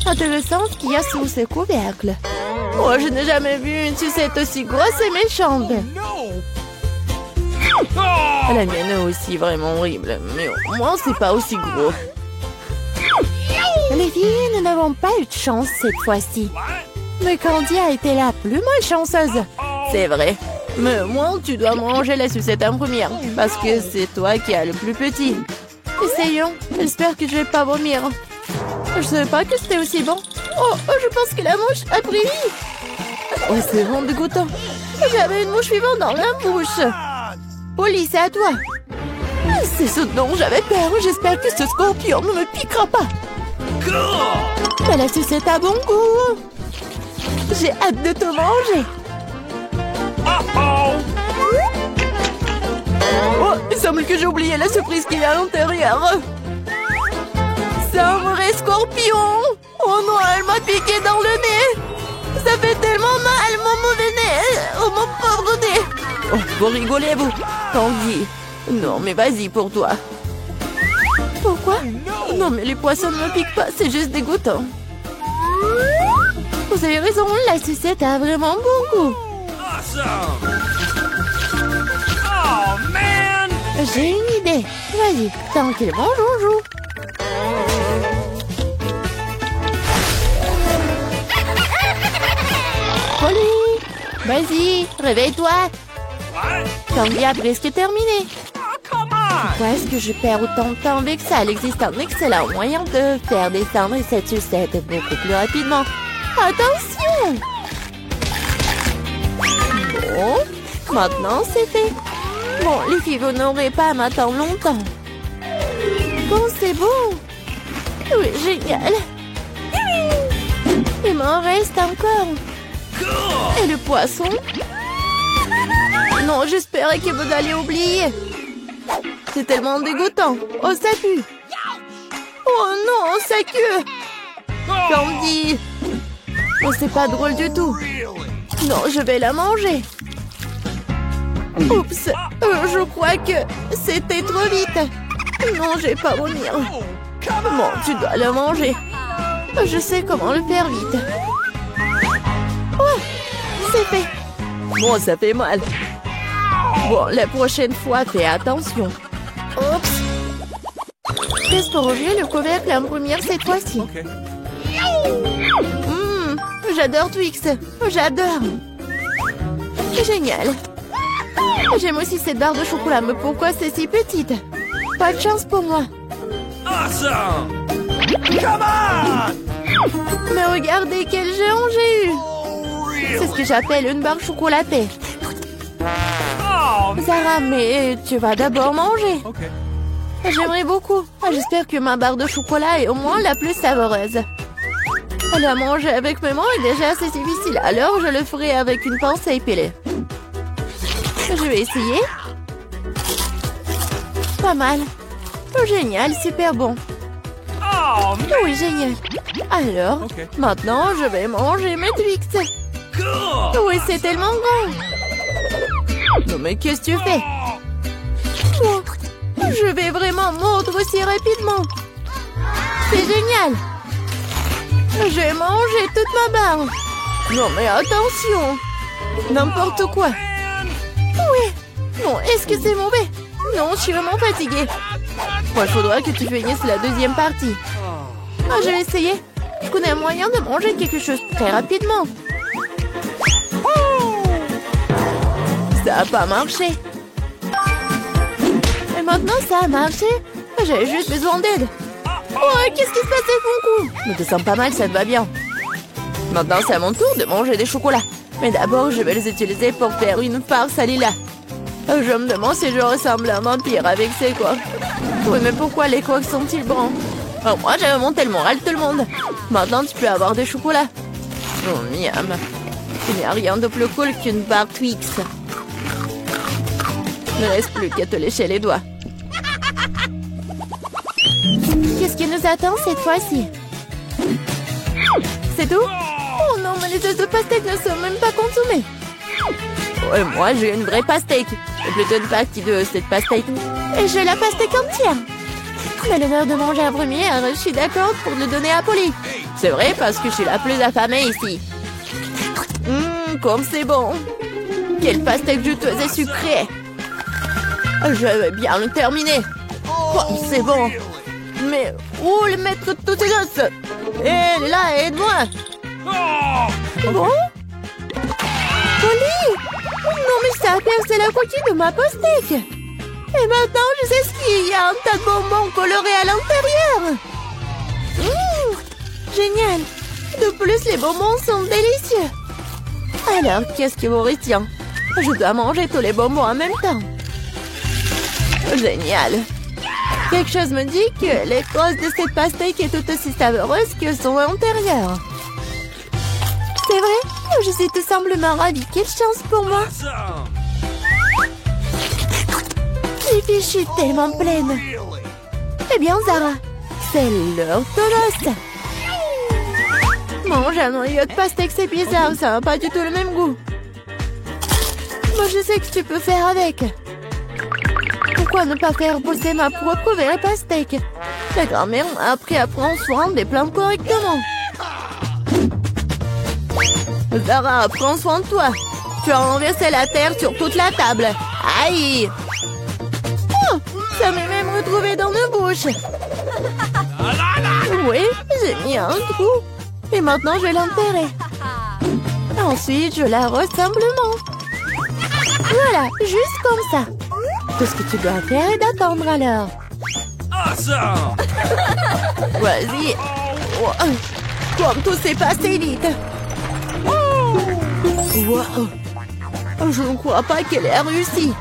Intéressant ce qu'il y a sous ces couvercles. Oh, je n'ai jamais vu une sucette aussi grosse et méchante. La mienne est aussi vraiment horrible, mais au moins c'est pas aussi gros. Les filles, nous n'avons pas eu de chance cette fois-ci. Mais Candy a été la plus malchanceuse. C'est vrai. Mais moi, tu dois manger la sucette en première, parce que c'est toi qui as le plus petit. Essayons. J'espère que je vais pas vomir. Je savais pas que c'était aussi bon. Oh, je pense que la mouche a pris vie. Oh, c'est vraiment dégoûtant. J'avais une mouche vivante dans la bouche. Polly, c'est à toi. C'est ce dont j'avais peur. J'espère que ce scorpion ne me piquera pas. Mais la sucette a bon goût. J'ai hâte de te manger. Oh, il semble que j'ai oublié la surprise qu'il y a à l'intérieur. C'est un vrai scorpion. Oh non, elle m'a piqué dans le nez. Ça fait tellement mal, mon mauvais nez. Oh, mon pauvre nez. Oh, vous rigolez, vous. Tanguy. Non, mais vas-y pour toi. Pourquoi? Non, mais les poissons ne me piquent pas. C'est juste dégoûtant. Vous avez raison, la sucette a vraiment bon goût. J'ai une idée. Vas-y, tranquillement, joujou. Polly, vas-y, réveille-toi. Tanguy a presque terminé. Pourquoi est-ce que je perds autant de temps avec ça? Il existe un excellent moyen de faire descendre cette sucette beaucoup plus rapidement. Attention! Bon, maintenant c'est fait. Bon, les filles, vous n'aurez pas à m'attendre longtemps. Bon, c'est bon. Oui, génial. Il m'en reste encore. Et le poisson? Non, j'espérais que vous alliez oublier. C'est tellement dégoûtant. Oh, ça pue. Oh non, ça queue. Candy. Oh, c'est pas drôle du tout. Non, je vais la manger. Oups, je crois que c'était trop vite. Non, je vais pas vomir. Bon, tu dois la manger. Je sais comment le faire vite. Oh, c'est fait. Bon, ça fait mal. Bon, la prochaine fois, fais attention. Oups. Qu'est-ce pour ouvrir le couvercle en première cette fois-ci? J'adore Twix. J'adore. Génial. J'aime aussi cette barre de chocolat, mais pourquoi c'est si petite? Pas de chance pour moi. Awesome! Come on! Mais regardez quel géant j'ai eu. C'est ce que j'appelle une barre chocolatée. Oh, Sarah, mais tu vas d'abord manger. okay. J'aimerais beaucoup. J'espère que ma barre de chocolat est au moins la plus savoureuse. La manger avec mes mains est déjà assez difficile, alors je le ferai avec une pince à épiler. Je vais essayer. Pas mal. Oh, génial, super bon. Oh, man. Oui, génial. Alors, Ok. maintenant, je vais manger mes Twix. Cool. Oui, c'est tellement grand. Non, mais qu'est-ce que tu fais? Oh, je vais vraiment mordre aussi rapidement. C'est génial. Je vais manger toute ma barre. Non, mais attention. N'importe quoi. Oui. Non, est-ce que c'est mauvais? Non, je suis vraiment fatiguée. Moi, il faudra que tu finisses la deuxième partie. Ah, je vais essayer. Je connais un moyen de manger quelque chose très rapidement. Ça n'a pas marché. Et maintenant, ça a marché. J'avais juste besoin d'aide. Oh, qu'est-ce qui se passe avec mon cou? Je te sens pas mal, ça te va bien. Maintenant, c'est à mon tour de manger des chocolats. Mais d'abord, je vais les utiliser pour faire une farce à Lila. Je me demande si je ressemble à un vampire avec ces quoi. Oui, mais pourquoi les coques sont-ils bruns? Oh, moi, j'avais monté le moral de tout le monde. Maintenant, tu peux avoir des chocolats. Oh, miam. Il n'y a rien de plus cool qu'une barre Twix. Il ne reste plus qu'à te lécher les doigts. Qu'est-ce qui nous attend cette fois-ci? C'est tout? Oh non, mais les œufs de pastèque ne sont même pas consommés. Ouais, moi, j'ai une vraie pastèque. C'est plutôt une partie de cette pastèque. Et j'ai la pastèque entière. Mais l'honneur de manger en première, je suis d'accord pour le donner à Polly. C'est vrai parce que je suis la plus affamée ici. Comme c'est bon. Quel pastèque juteuse et sucré. Je vais bien le terminer. Comme c'est bon. Mais où le mettre toutes ces os? Hé, là, aide-moi. Bon? Polly! Non, mais ça a percé la coquille de ma pastèque. Et maintenant, je sais ce qu'il y a. Un tas de bonbons colorés à l'intérieur. Génial. De plus, les bonbons sont délicieux. Alors, qu'est-ce qui vous retient? Je dois manger tous les bonbons en même temps. Génial. Quelque chose me dit que l'écorce de cette pastèque est tout aussi savoureuse que son intérieur. C'est vrai? Je suis tout simplement ravie. Quelle chance pour moi. Les filles, je suis tellement pleine. Eh bien, Zara, c'est l'heure de l'os. Manger un noyau de pastèque, c'est bizarre. Ça n'a pas du tout le même goût. Moi, je sais que tu peux faire avec. Pourquoi ne pas faire pousser ma propre vraie pastèque? La grand-mère m'a appris à prendre soin des plantes correctement. Zara, prends soin de toi. Tu as renversé la terre sur toute la table. Aïe! Oh, ça m'est même retrouvé dans la bouche. Oui, j'ai mis un trou. Et maintenant, je vais l'enterrer. Ensuite, je l'arrose simplement. Voilà, juste comme ça. Tout ce que tu dois faire est d'attendre alors. Awesome! Vas-y. Oh, comme tout s'est passé vite. Wow. Je ne crois pas qu'elle ait réussi.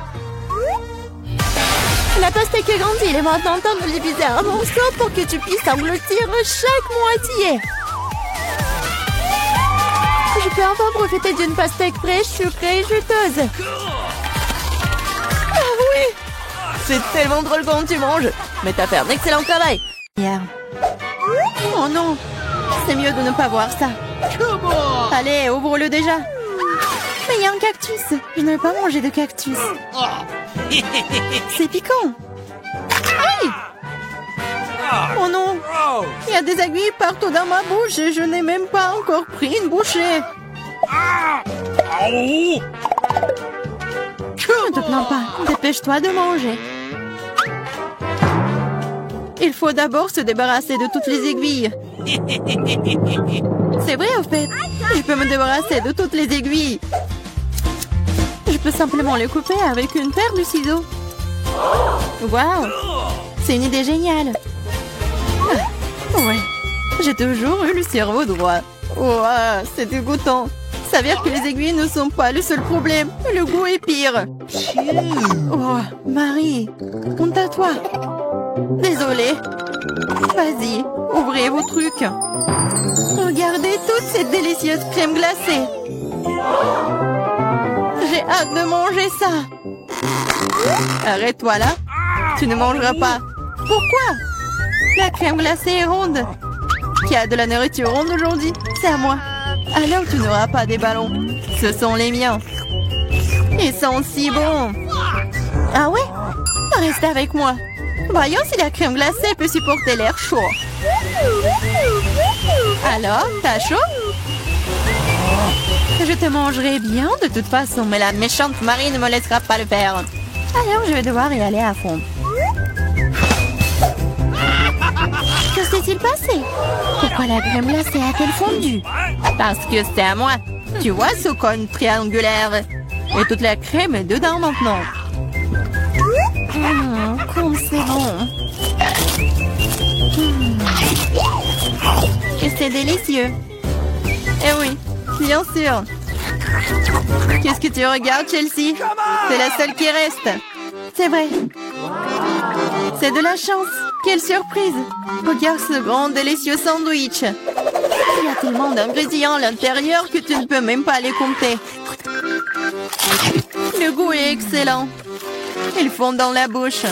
La pastèque est grandie. Il est maintenant temps de diviser un morceau pour que tu puisses engloutir chaque moitié. Je peux enfin profiter d'une pastèque fraîche, sucrée et juteuse. Ah oui! C'est tellement drôle quand tu manges. Mais t'as fait un excellent travail. Oh non! C'est mieux de ne pas voir ça. Allez, ouvre-le déjà. Mais il y a un cactus. Je ne veux pas manger de cactus. C'est piquant. Aïe! Oh non! Il y a des aiguilles partout dans ma bouche et je n'ai même pas encore pris une bouchée. Ne te plains pas. Dépêche-toi de manger. Il faut d'abord se débarrasser de toutes les aiguilles. C'est vrai, au fait. Je peux me débarrasser de toutes les aiguilles. Je peux simplement les couper avec une paire de ciseaux. Waouh! C'est une idée géniale. Ah, ouais. J'ai toujours eu le cerveau droit. Ouah, c'est dégoûtant. S'avère que les aiguilles ne sont pas le seul problème. Le goût est pire. Oh, Marie, honte à toi. Désolée. Vas-y, ouvrez vos trucs. Regardez toute cette délicieuse crème glacée. J'ai hâte de manger ça. Arrête-toi là. Tu ne mangeras pas. Pourquoi? La crème glacée est ronde. Qui a de la nourriture ronde aujourd'hui? C'est à moi. Alors tu n'auras pas des ballons. Ce sont les miens. Ils sont si bons. Ah ouais? Reste avec moi. Voyons si la crème glacée peut supporter l'air chaud. Alors, t'as chaud? Je te mangerai bien de toute façon, mais la méchante Marie ne me laissera pas le faire. Alors, je vais devoir y aller à fond. Que s'est-il passé? Pourquoi la crème glacée a-t-elle fondu? Parce que c'est à moi. Tu vois ce cône triangulaire? Et toute la crème est dedans maintenant. Comme c'est bon. Et c'est délicieux. Eh oui, bien sûr. Qu'est-ce que tu regardes, Chelsea? C'est la seule qui reste. C'est vrai. C'est de la chance. Quelle surprise. Regarde ce grand délicieux sandwich. Il y a tellement d'ingrédients à l'intérieur que tu ne peux même pas les compter. Le goût est excellent. Ils fondent dans la bouche.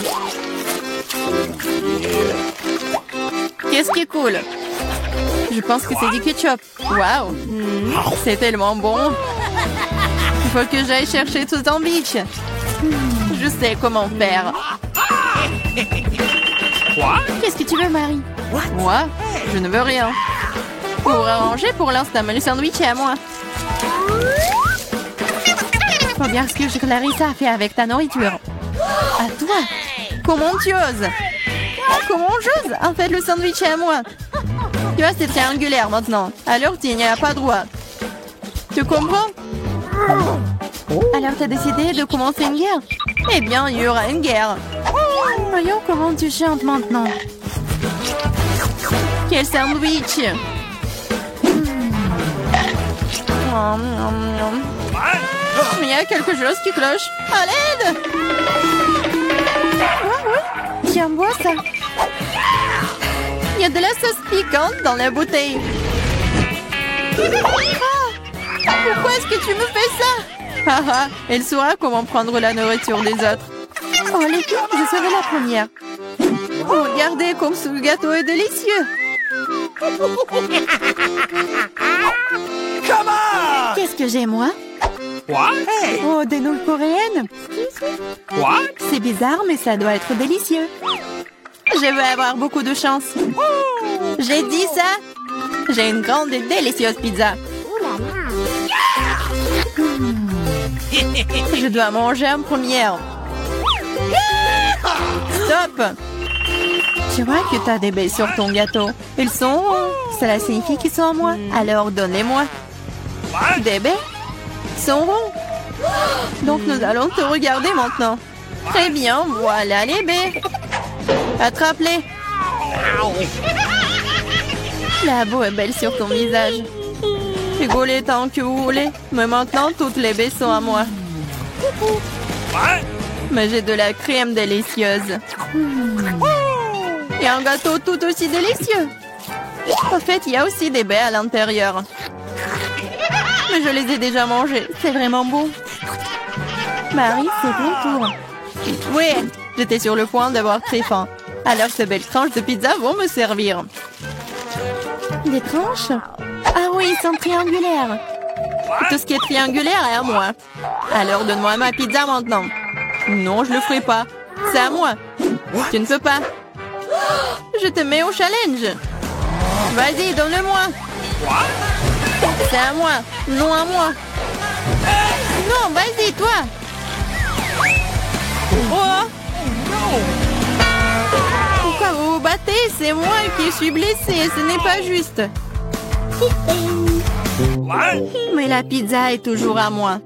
Qu'est-ce qui est cool? Je pense que c'est du ketchup. Waouh! C'est tellement bon. Il faut que j'aille chercher ce sandwich. Je sais comment faire. Qu'est-ce que tu veux, Marie? Moi? Je ne veux rien. Pour arranger pour l'instant, mais le sandwich est à moi. Faut bien ce que Clarissa a fait avec ta nourriture. À toi. Comment tu oses? Comment j'ose? En fait, le sandwich est à moi. Tu vois, c'est triangulaire maintenant. Alors, tu n'y as pas droit. Tu comprends? Alors, tu as décidé de commencer une guerre? Eh bien, il y aura une guerre. Voyons comment tu chantes maintenant. Quel sandwich! Il y a quelque chose qui cloche. À l'aide! Oui. Tiens, bois ça. Il y a de la sauce piquante dans la bouteille. Ah, pourquoi est-ce que tu me fais ça? Haha, elle saura comment prendre la nourriture des autres. Oh, les filles, je serai la première. Oh, regardez comme ce gâteau est délicieux. Qu'est-ce que j'ai, moi? Oh, des nouilles coréennes. C'est bizarre, mais ça doit être délicieux. Je vais avoir beaucoup de chance. J'ai dit ça. J'ai une grande et délicieuse pizza. Je dois manger en première. Stop! Tu vois que tu as des baies sur ton gâteau. Ils sont ronds. Cela signifie qu'ils sont à moi. Alors donne-les-moi. Des baies? Ils sont ronds. Donc nous allons te regarder maintenant. Très bien, voilà les baies. Attrape-les. La boue est belle sur ton visage. Rigolez tant que vous voulez. Mais maintenant, toutes les baies sont à moi. Mais j'ai de la crème délicieuse. Et un gâteau tout aussi délicieux. En fait, il y a aussi des baies à l'intérieur. Mais je les ai déjà mangées. C'est vraiment bon. Marie, c'est ton tour. Oui, j'étais sur le point d'avoir très faim. Alors ces belles tranches de pizza vont me servir. Des tranches? Ah oui, ils sont triangulaires. Tout ce qui est triangulaire est à moi. Alors donne-moi ma pizza maintenant. Non, je le ferai pas. C'est à moi. Tu ne peux pas. Je te mets au challenge. Vas-y, donne-le-moi. C'est à moi. Non, à moi. Non, vas-y, toi. Oh. Pourquoi vous vous battez? C'est moi qui suis blessée. Ce n'est pas juste. Mais la pizza est toujours à moi.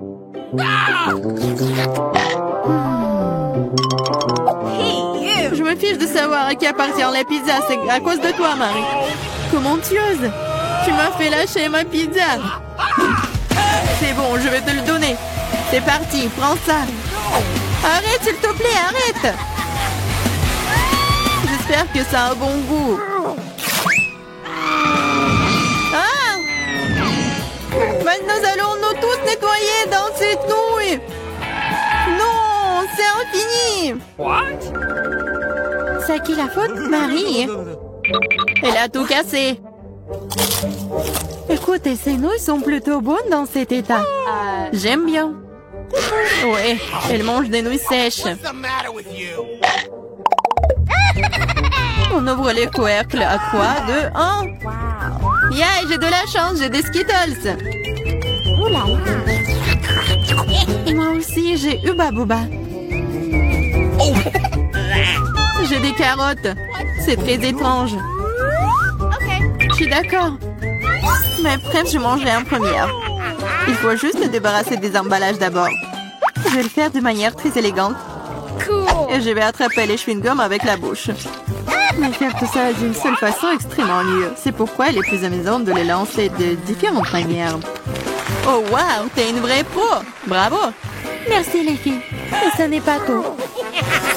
Je me fiche de savoir à qui appartient la pizza. C'est à cause de toi, Marie. Comment tu oses? Tu m'as fait lâcher ma pizza. C'est bon, je vais te le donner. C'est parti, prends ça. Arrête, s'il te plaît, arrête. J'espère que ça a un bon goût. Ah! Maintenant, nous allons nous tous nettoyer dans cette nouille. Non, c'est infini. C'est à qui la faute? Marie. Elle a tout cassé. Écoutez, ces nouilles sont plutôt bonnes dans cet état. J'aime bien. Ouais, elle mange des nouilles sèches. On ouvre les couvercles à quoi? 2, 1. Yeah, j'ai de la chance, j'ai des Skittles. Moi aussi, j'ai Hubba Bubba. J'ai des carottes. C'est très étrange. Je suis d'accord. Mais bref, je mangerai en première. Il faut juste me débarrasser des emballages d'abord. Je vais le faire de manière très élégante. Et je vais attraper les chewing-gums avec la bouche. Mais faire tout ça d'une seule façon est extrêmement dur. C'est pourquoi il est plus amusant de les lancer de différentes manières. Oh wow, t'es une vraie pro. Bravo. Merci les filles. Mais ça n'est pas tout.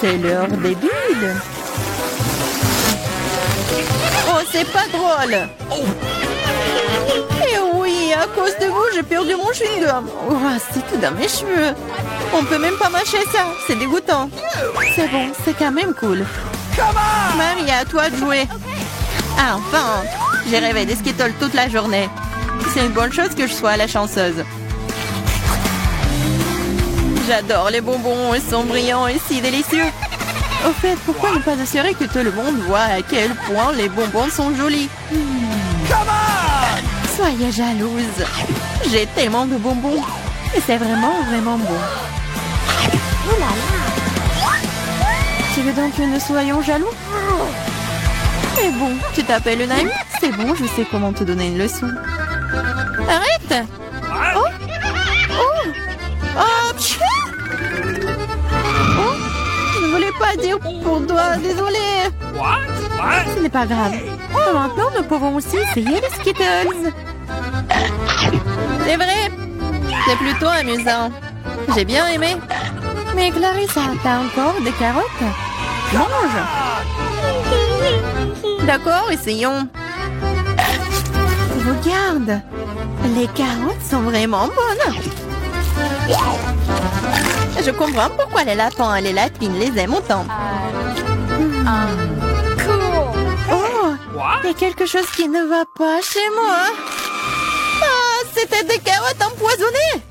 C'est l'heure des bulles. Oh, c'est pas drôle. Et oui, à cause de vous, j'ai perdu mon chewing-gum. Oh, c'est tout dans mes cheveux. On peut même pas mâcher ça. C'est dégoûtant. C'est bon, c'est quand même cool. Marie, à toi de jouer. Ah, enfin, j'ai rêvé des Skittles toute la journée. C'est une bonne chose que je sois la chanceuse. J'adore les bonbons, ils sont brillants et si délicieux. Au fait, pourquoi ne pas assurer que tout le monde voit à quel point les bonbons sont jolis? Soyez jalouse. J'ai tellement de bonbons. Et c'est vraiment, vraiment bon. Oh là là. Tu veux donc que nous soyons jaloux? C'est bon, tu t'appelles une amie? C'est bon, je sais comment te donner une leçon. Arrête! Oh! Oh! Oh! Pfiou! Oh! Je ne voulais pas dire pour toi, désolée! Ce n'est pas grave. Maintenant, nous pouvons aussi essayer les Skittles. C'est vrai! C'est plutôt amusant. J'ai bien aimé. Mais Clarissa, t'as encore des carottes? Mange! D'accord, essayons. Regarde, les carottes sont vraiment bonnes. Je comprends pourquoi les lapins et les lapines les aiment autant. Oh, il y a quelque chose qui ne va pas chez moi. Ah, c'était des carottes empoisonnées.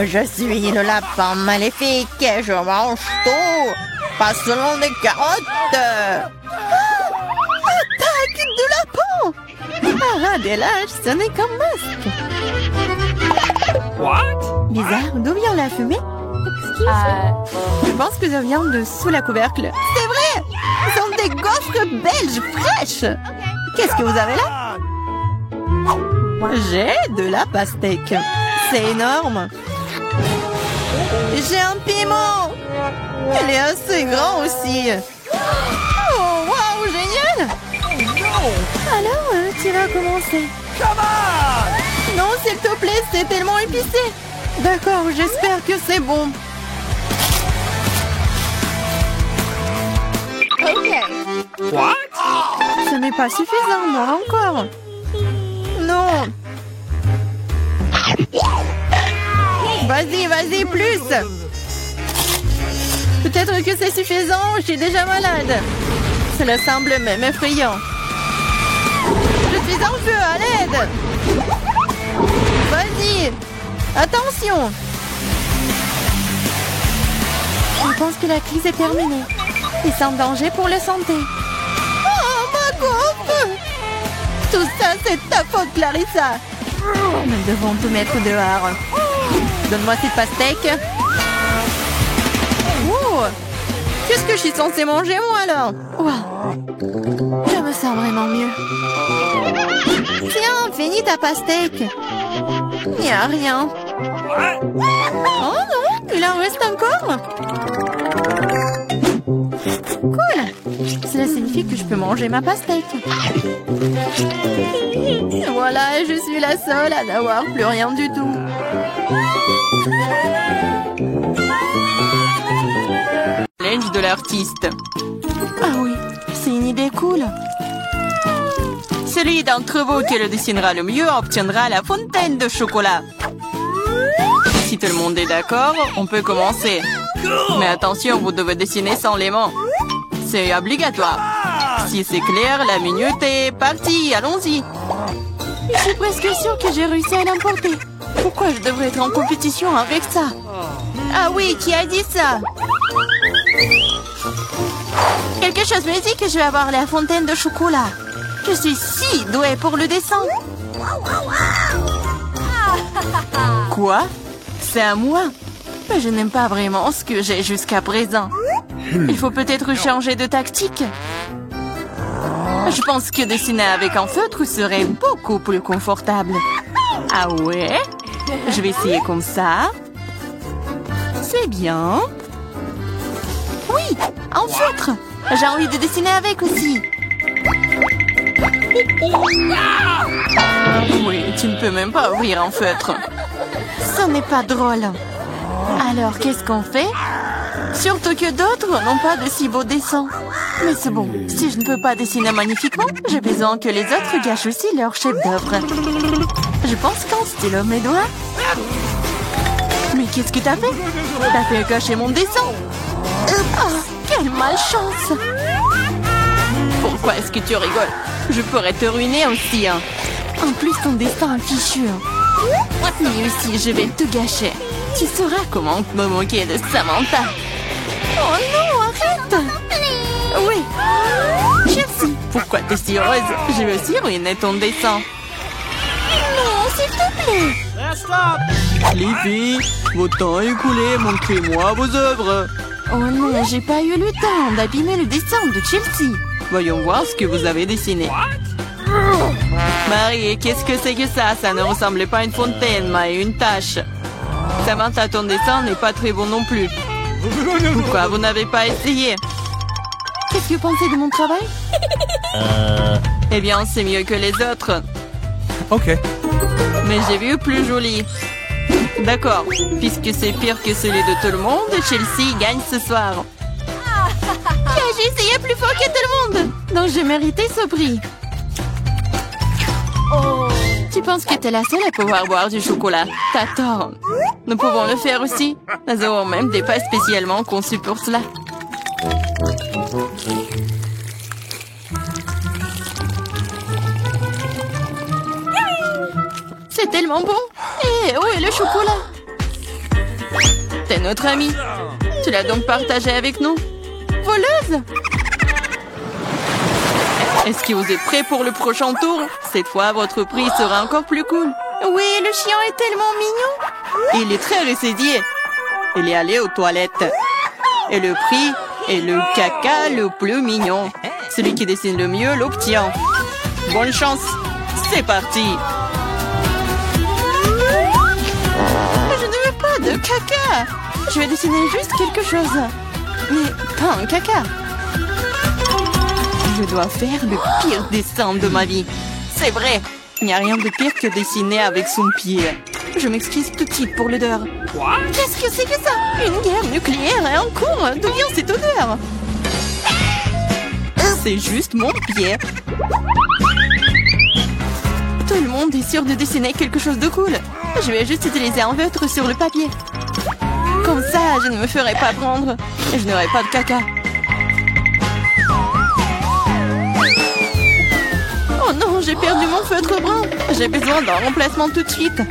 Je suis le lapin maléfique et je mange tout, pas seulement des carottes. Attaque de lapin! Ah, des lâches, ce n'est qu'un masque. What? Bizarre, d'où vient la fumée? Je pense que ça vient de sous la couvercle. C'est vrai! Ce sont des gaufres belges fraîches! Qu'est-ce que vous avez là? J'ai de la pastèque. C'est énorme. J'ai un piment! Elle est assez grand aussi. Oh, waouh, génial! Alors, tu vas commencer. Non, s'il te plaît, c'est tellement épicé. D'accord, j'espère que c'est bon. Ok. What? Ce n'est pas suffisant, moi encore. Non. Vas-y, vas-y, plus. Peut-être que c'est suffisant, je suis déjà malade. Cela semble même effrayant. Je suis en feu, à l'aide. Vas-y. Attention. Je pense que la crise est terminée. Et sans danger pour la santé. Oh, ma gaufre! Tout ça, c'est ta faute, Clarissa. Nous devons tout mettre dehors. Donne-moi cette pastèque. Oh! Qu'est-ce que je suis censée manger, moi, alors? Wow. Je me sens vraiment mieux. Tiens, finis ta pastèque. Il n'y a rien. Oh non, il en reste encore. Cool. Cela signifie que je peux manger ma pastèque. Voilà, je suis la seule à n'avoir plus rien du tout. Challenge de l'artiste. Ah oui, c'est une idée cool. Celui d'entre vous qui le dessinera le mieux obtiendra la fontaine de chocolat. Si tout le monde est d'accord, on peut commencer. Mais attention, vous devez dessiner sans les mains. C'est obligatoire. Si c'est clair, la minute est partie. Allons-y. Je suis presque sûre que j'ai réussi à l'emporter. Pourquoi je devrais être en compétition avec ça? Ah oui, qui a dit ça? Quelque chose me dit que je vais avoir la fontaine de chocolat. Je suis si douée pour le dessin. Quoi? C'est à moi? Mais je n'aime pas vraiment ce que j'ai jusqu'à présent. Il faut peut-être changer de tactique. Je pense que dessiner avec un feutre serait beaucoup plus confortable. Ah ouais? Je vais essayer comme ça. C'est bien. Oui, un feutre. J'ai envie de dessiner avec aussi. Oui, tu ne peux même pas ouvrir un feutre. Ce n'est pas drôle. Alors, qu'est-ce qu'on fait? Surtout que d'autres n'ont pas de si beaux dessins. Mais c'est bon, si je ne peux pas dessiner magnifiquement, j'ai besoin que les autres gâchent aussi leur chef-d'œuvre. Je pense qu'un stylo mes doigts. Mais qu'est-ce que t'as fait? T'as fait gâcher mon dessin. Oh, quelle malchance! Pourquoi est-ce que tu rigoles? Je pourrais te ruiner aussi, hein. En plus, ton destin est fichu. Mais aussi, je vais tout gâcher. Tu sauras comment me moquer de Samantha. Oh non, arrête! Oui. Merci. Pourquoi t'es si heureuse? Je vais aussi ruiner ton dessin. Non, s'il te plaît. Les filles, votre temps est écoulé, montrez-moi vos œuvres. Oh non, j'ai pas eu le temps d'abîmer le dessin de Chelsea. Voyons voir ce que vous avez dessiné. Marie, qu'est-ce que c'est que ça? Ça ne ressemblait pas à une fontaine, mais à une tache. Samantha, ton dessin n'est pas très bon non plus. Pourquoi vous n'avez pas essayé? Qu'est-ce que vous pensez de mon travail? Eh bien, c'est mieux que les autres. Ok. Mais j'ai vu plus joli. D'accord, puisque c'est pire que celui de tout le monde, Chelsea gagne ce soir. J'ai essayé plus fort que tout le monde. Donc j'ai mérité ce prix. Tu penses que t'es la seule à pouvoir boire du chocolat? T'as tort. Nous pouvons le faire aussi. Nous avons même des pâtes spécialement conçues pour cela. C'est tellement bon. Et où est le chocolat? T'es notre amie. Tu l'as donc partagé avec nous? Voleuse? Est-ce que vous êtes prêts pour le prochain tour? Cette fois, votre prix sera encore plus cool. Oui, le chien est tellement mignon. Il est très ressaisié. Il est allé aux toilettes. Et le prix est le caca le plus mignon. Celui qui dessine le mieux l'obtient. Bonne chance. C'est parti. Je ne veux pas de caca. Je vais dessiner juste quelque chose. Mais pas un caca. Je dois faire le pire dessin de ma vie. C'est vrai. Il n'y a rien de pire que dessiner avec son pied. Je m'excuse tout de suite pour l'odeur. Qu'est-ce que c'est que ça? Une guerre nucléaire est en cours. D'où vient cette odeur? C'est juste mon pied. Tout le monde est sûr de dessiner quelque chose de cool. Je vais juste utiliser un feutre sur le papier. Comme ça, je ne me ferai pas prendre. Et je n'aurai pas de caca. Oh non, j'ai perdu mon feutre brun. J'ai besoin d'un remplacement tout de suite.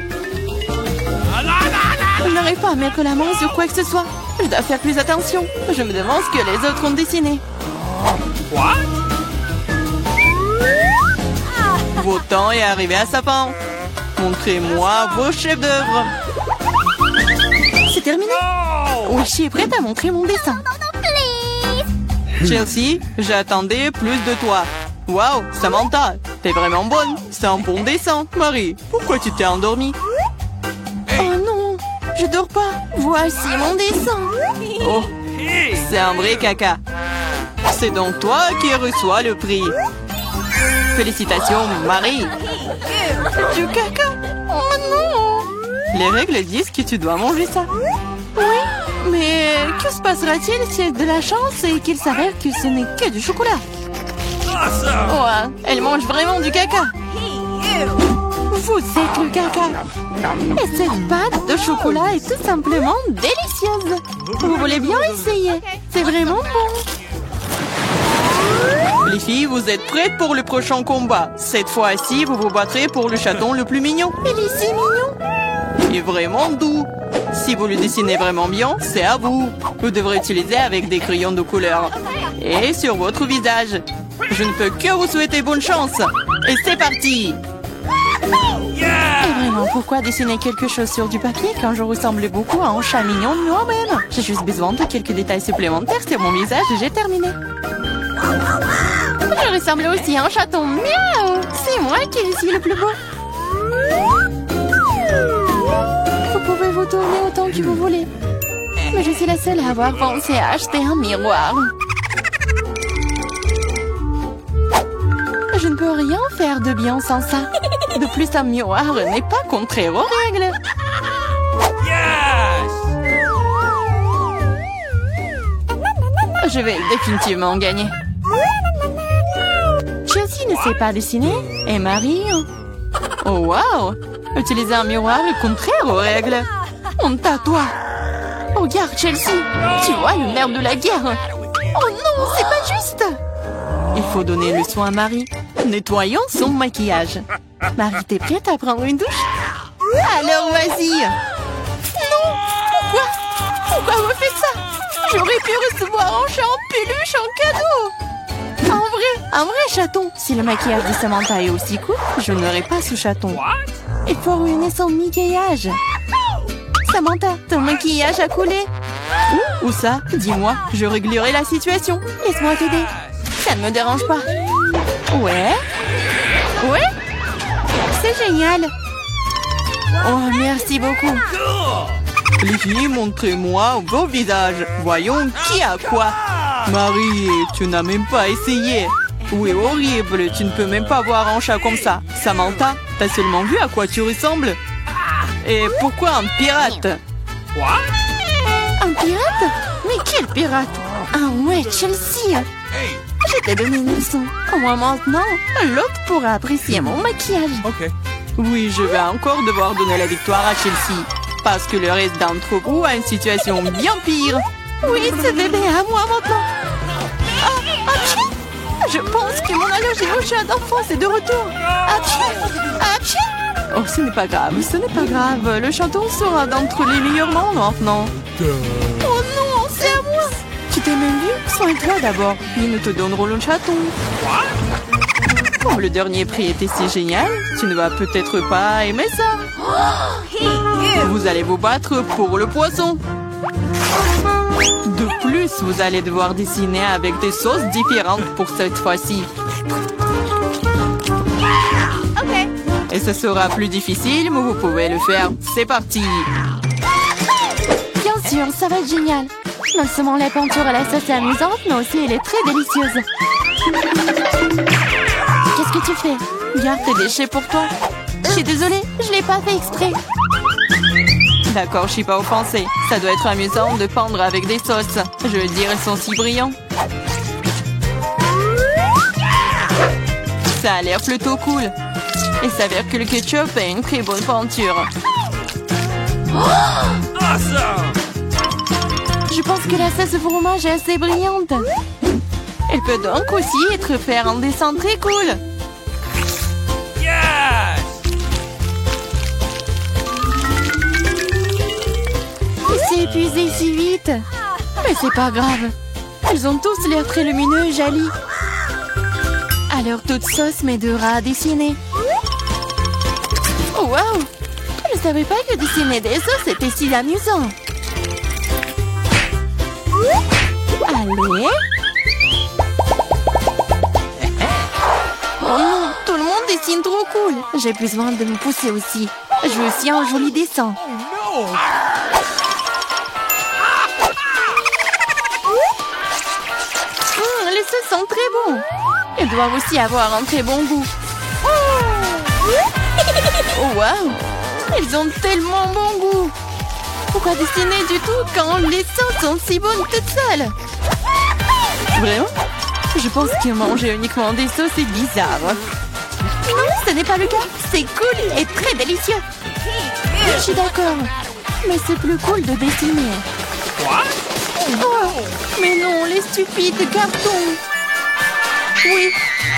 Je n'arrive pas à mettre la main sur quoi que ce soit. Je dois faire plus attention. Je me demande ce que les autres ont dessiné. Votre temps est arrivé à sa fin. Montrez-moi vos chefs-d'œuvre. C'est terminé. Wishi est prête à montrer mon dessin. Chelsea, j'attendais plus de toi. Waouh, Samantha, t'es vraiment bonne. C'est un bon dessin. Marie, pourquoi tu t'es endormie? Oh non, je dors pas. Voici mon dessin. Oh, c'est un vrai caca. C'est donc toi qui reçois le prix. Félicitations, Marie. Du caca. Oh non. Les règles disent que tu dois manger ça. Oui, mais que se passera-t-il s'il y a de la chance et qu'il s'avère que ce n'est que du chocolat? Ouais, elle mange vraiment du caca. Vous êtes le caca. Et cette pâte de chocolat est tout simplement délicieuse. Vous voulez bien essayer? C'est vraiment bon. Les filles, vous êtes prêtes pour le prochain combat. Cette fois-ci, vous vous battrez pour le chaton le plus mignon. Il est si mignon. Il est vraiment doux. Si vous le dessinez vraiment bien, c'est à vous. Vous devrez utiliser avec des crayons de couleur. Et sur votre visage. Je ne peux que vous souhaiter bonne chance. Et c'est parti. Et vraiment, pourquoi dessiner quelque chose sur du papier quand je ressemble beaucoup à un chat mignon de moi-même? J'ai juste besoin de quelques détails supplémentaires sur mon visage et j'ai terminé. Je ressemble aussi à un chaton. Miaou! C'est moi qui suis le plus beau. Vous pouvez vous tourner autant que vous voulez. Mais je suis la seule à avoir pensé à acheter un miroir. Je ne peux rien faire de bien sans ça. De plus, un miroir n'est pas contraire aux règles. Je vais définitivement gagner. Chelsea ne sait pas dessiner. Et Marie... Oh wow! Utiliser un miroir est contraire aux règles. Honte à toi. Regarde, Chelsea. Tu vois le nerf de la guerre. Oh non, c'est pas juste. Il faut donner le soin à Marie. Nettoyons son maquillage. Marie, t'es prête à prendre une douche? Alors vas-y. Non. Pourquoi vous faites ça? J'aurais pu recevoir un chat en peluche en cadeau. Un vrai chaton. Si le maquillage de Samantha est aussi cool, je n'aurai pas ce chaton. Il faut ruiner son maquillage. Samantha, ton maquillage a coulé. Où ça? Dis-moi, je réglerai la situation. Laisse-moi t'aider. Ça ne me dérange pas. Ouais? Ouais? C'est génial. Oh, merci beaucoup. Les filles, montrez-moi vos visages. Voyons qui a quoi. Marie, tu n'as même pas essayé. Oui, horrible, tu ne peux même pas voir un chat comme ça. Samantha, t'as seulement vu à quoi tu ressembles? Et pourquoi un pirate? Un pirate? Mais quel pirate? Ah ouais, Chelsea. Je t'ai donné une leçon. Au moins maintenant, l'autre pourra apprécier mon maquillage. Oui, je vais encore devoir donner la victoire à Chelsea. Parce que le reste d'entre vous a une situation bien pire. Oui, ce bébé est à moi maintenant. Ah, achou! Je pense que mon allergie au chat d'enfance est de retour. Achou! Achou! Oh, ce n'est pas grave, ce n'est pas grave. Le chaton sera d'entre les meilleurs mondes maintenant. Oh non, c'est à moi. Tu t'es même vu? Soigne-toi d'abord. Puis nous te donnerons le chaton. Oh, le dernier prix était si génial. Tu ne vas peut-être pas aimer ça. Vous allez vous battre pour le poisson. De plus, vous allez devoir dessiner avec des sauces différentes pour cette fois-ci. Et ce sera plus difficile, mais vous pouvez le faire. C'est parti. Bien sûr, ça va être génial. Non seulement la peinture à la sauce est amusante, mais aussi elle est très délicieuse. Qu'est-ce que tu fais? Garde tes déchets pour toi. Je suis désolée, je l'ai pas fait exprès. D'accord, je suis pas offensée. Ça doit être amusant de peindre avec des sauces. Je veux dire, elles sont si brillants. Ça a l'air plutôt cool. Il s'avère que le ketchup est une très bonne peinture. Je pense que la sauce au fromage est assez brillante. Elle peut donc aussi être faire un dessin très cool. Il s'est épuisé si vite. Mais c'est pas grave. Ils ont tous l'air très lumineux et jolis. Alors toute sauce m'aidera à dessiner. Oh, wow! Je savais pas que dessiner des sauces était si amusant. Allez. Oh non, tout le monde dessine trop cool. J'ai besoin de me pousser aussi. Je veux aussi un joli dessin. Les sauces sont très bons. Ils doivent aussi avoir un très bon goût. Oh wow! Ils ont tellement bon goût. Pourquoi dessiner du tout quand les sauces sont si bonnes toutes seules? Vraiment? Je pense que manger uniquement des sauces est bizarre. Non, ce n'est pas le cas. C'est cool et très délicieux. Je suis d'accord. Mais c'est plus cool de dessiner. Oh, mais non, les stupides cartons. Oui,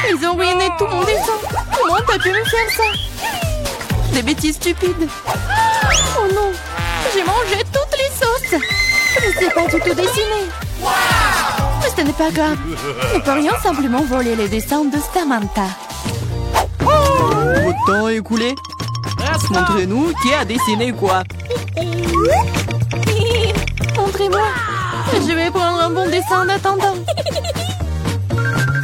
ils ont ruiné tout mon dessin. Comment t'as pu me faire ça? Des bêtises stupides. Oh non, j'ai mangé toutes les sauces. Je ne sais pas du tout dessiner. Mais ce n'est pas grave. Nous pourrions simplement voler les dessins de Samantha. Votre temps est écoulé. Montrez-nous qui a dessiné quoi. Montrez-moi. Je vais prendre un bon dessin en attendant.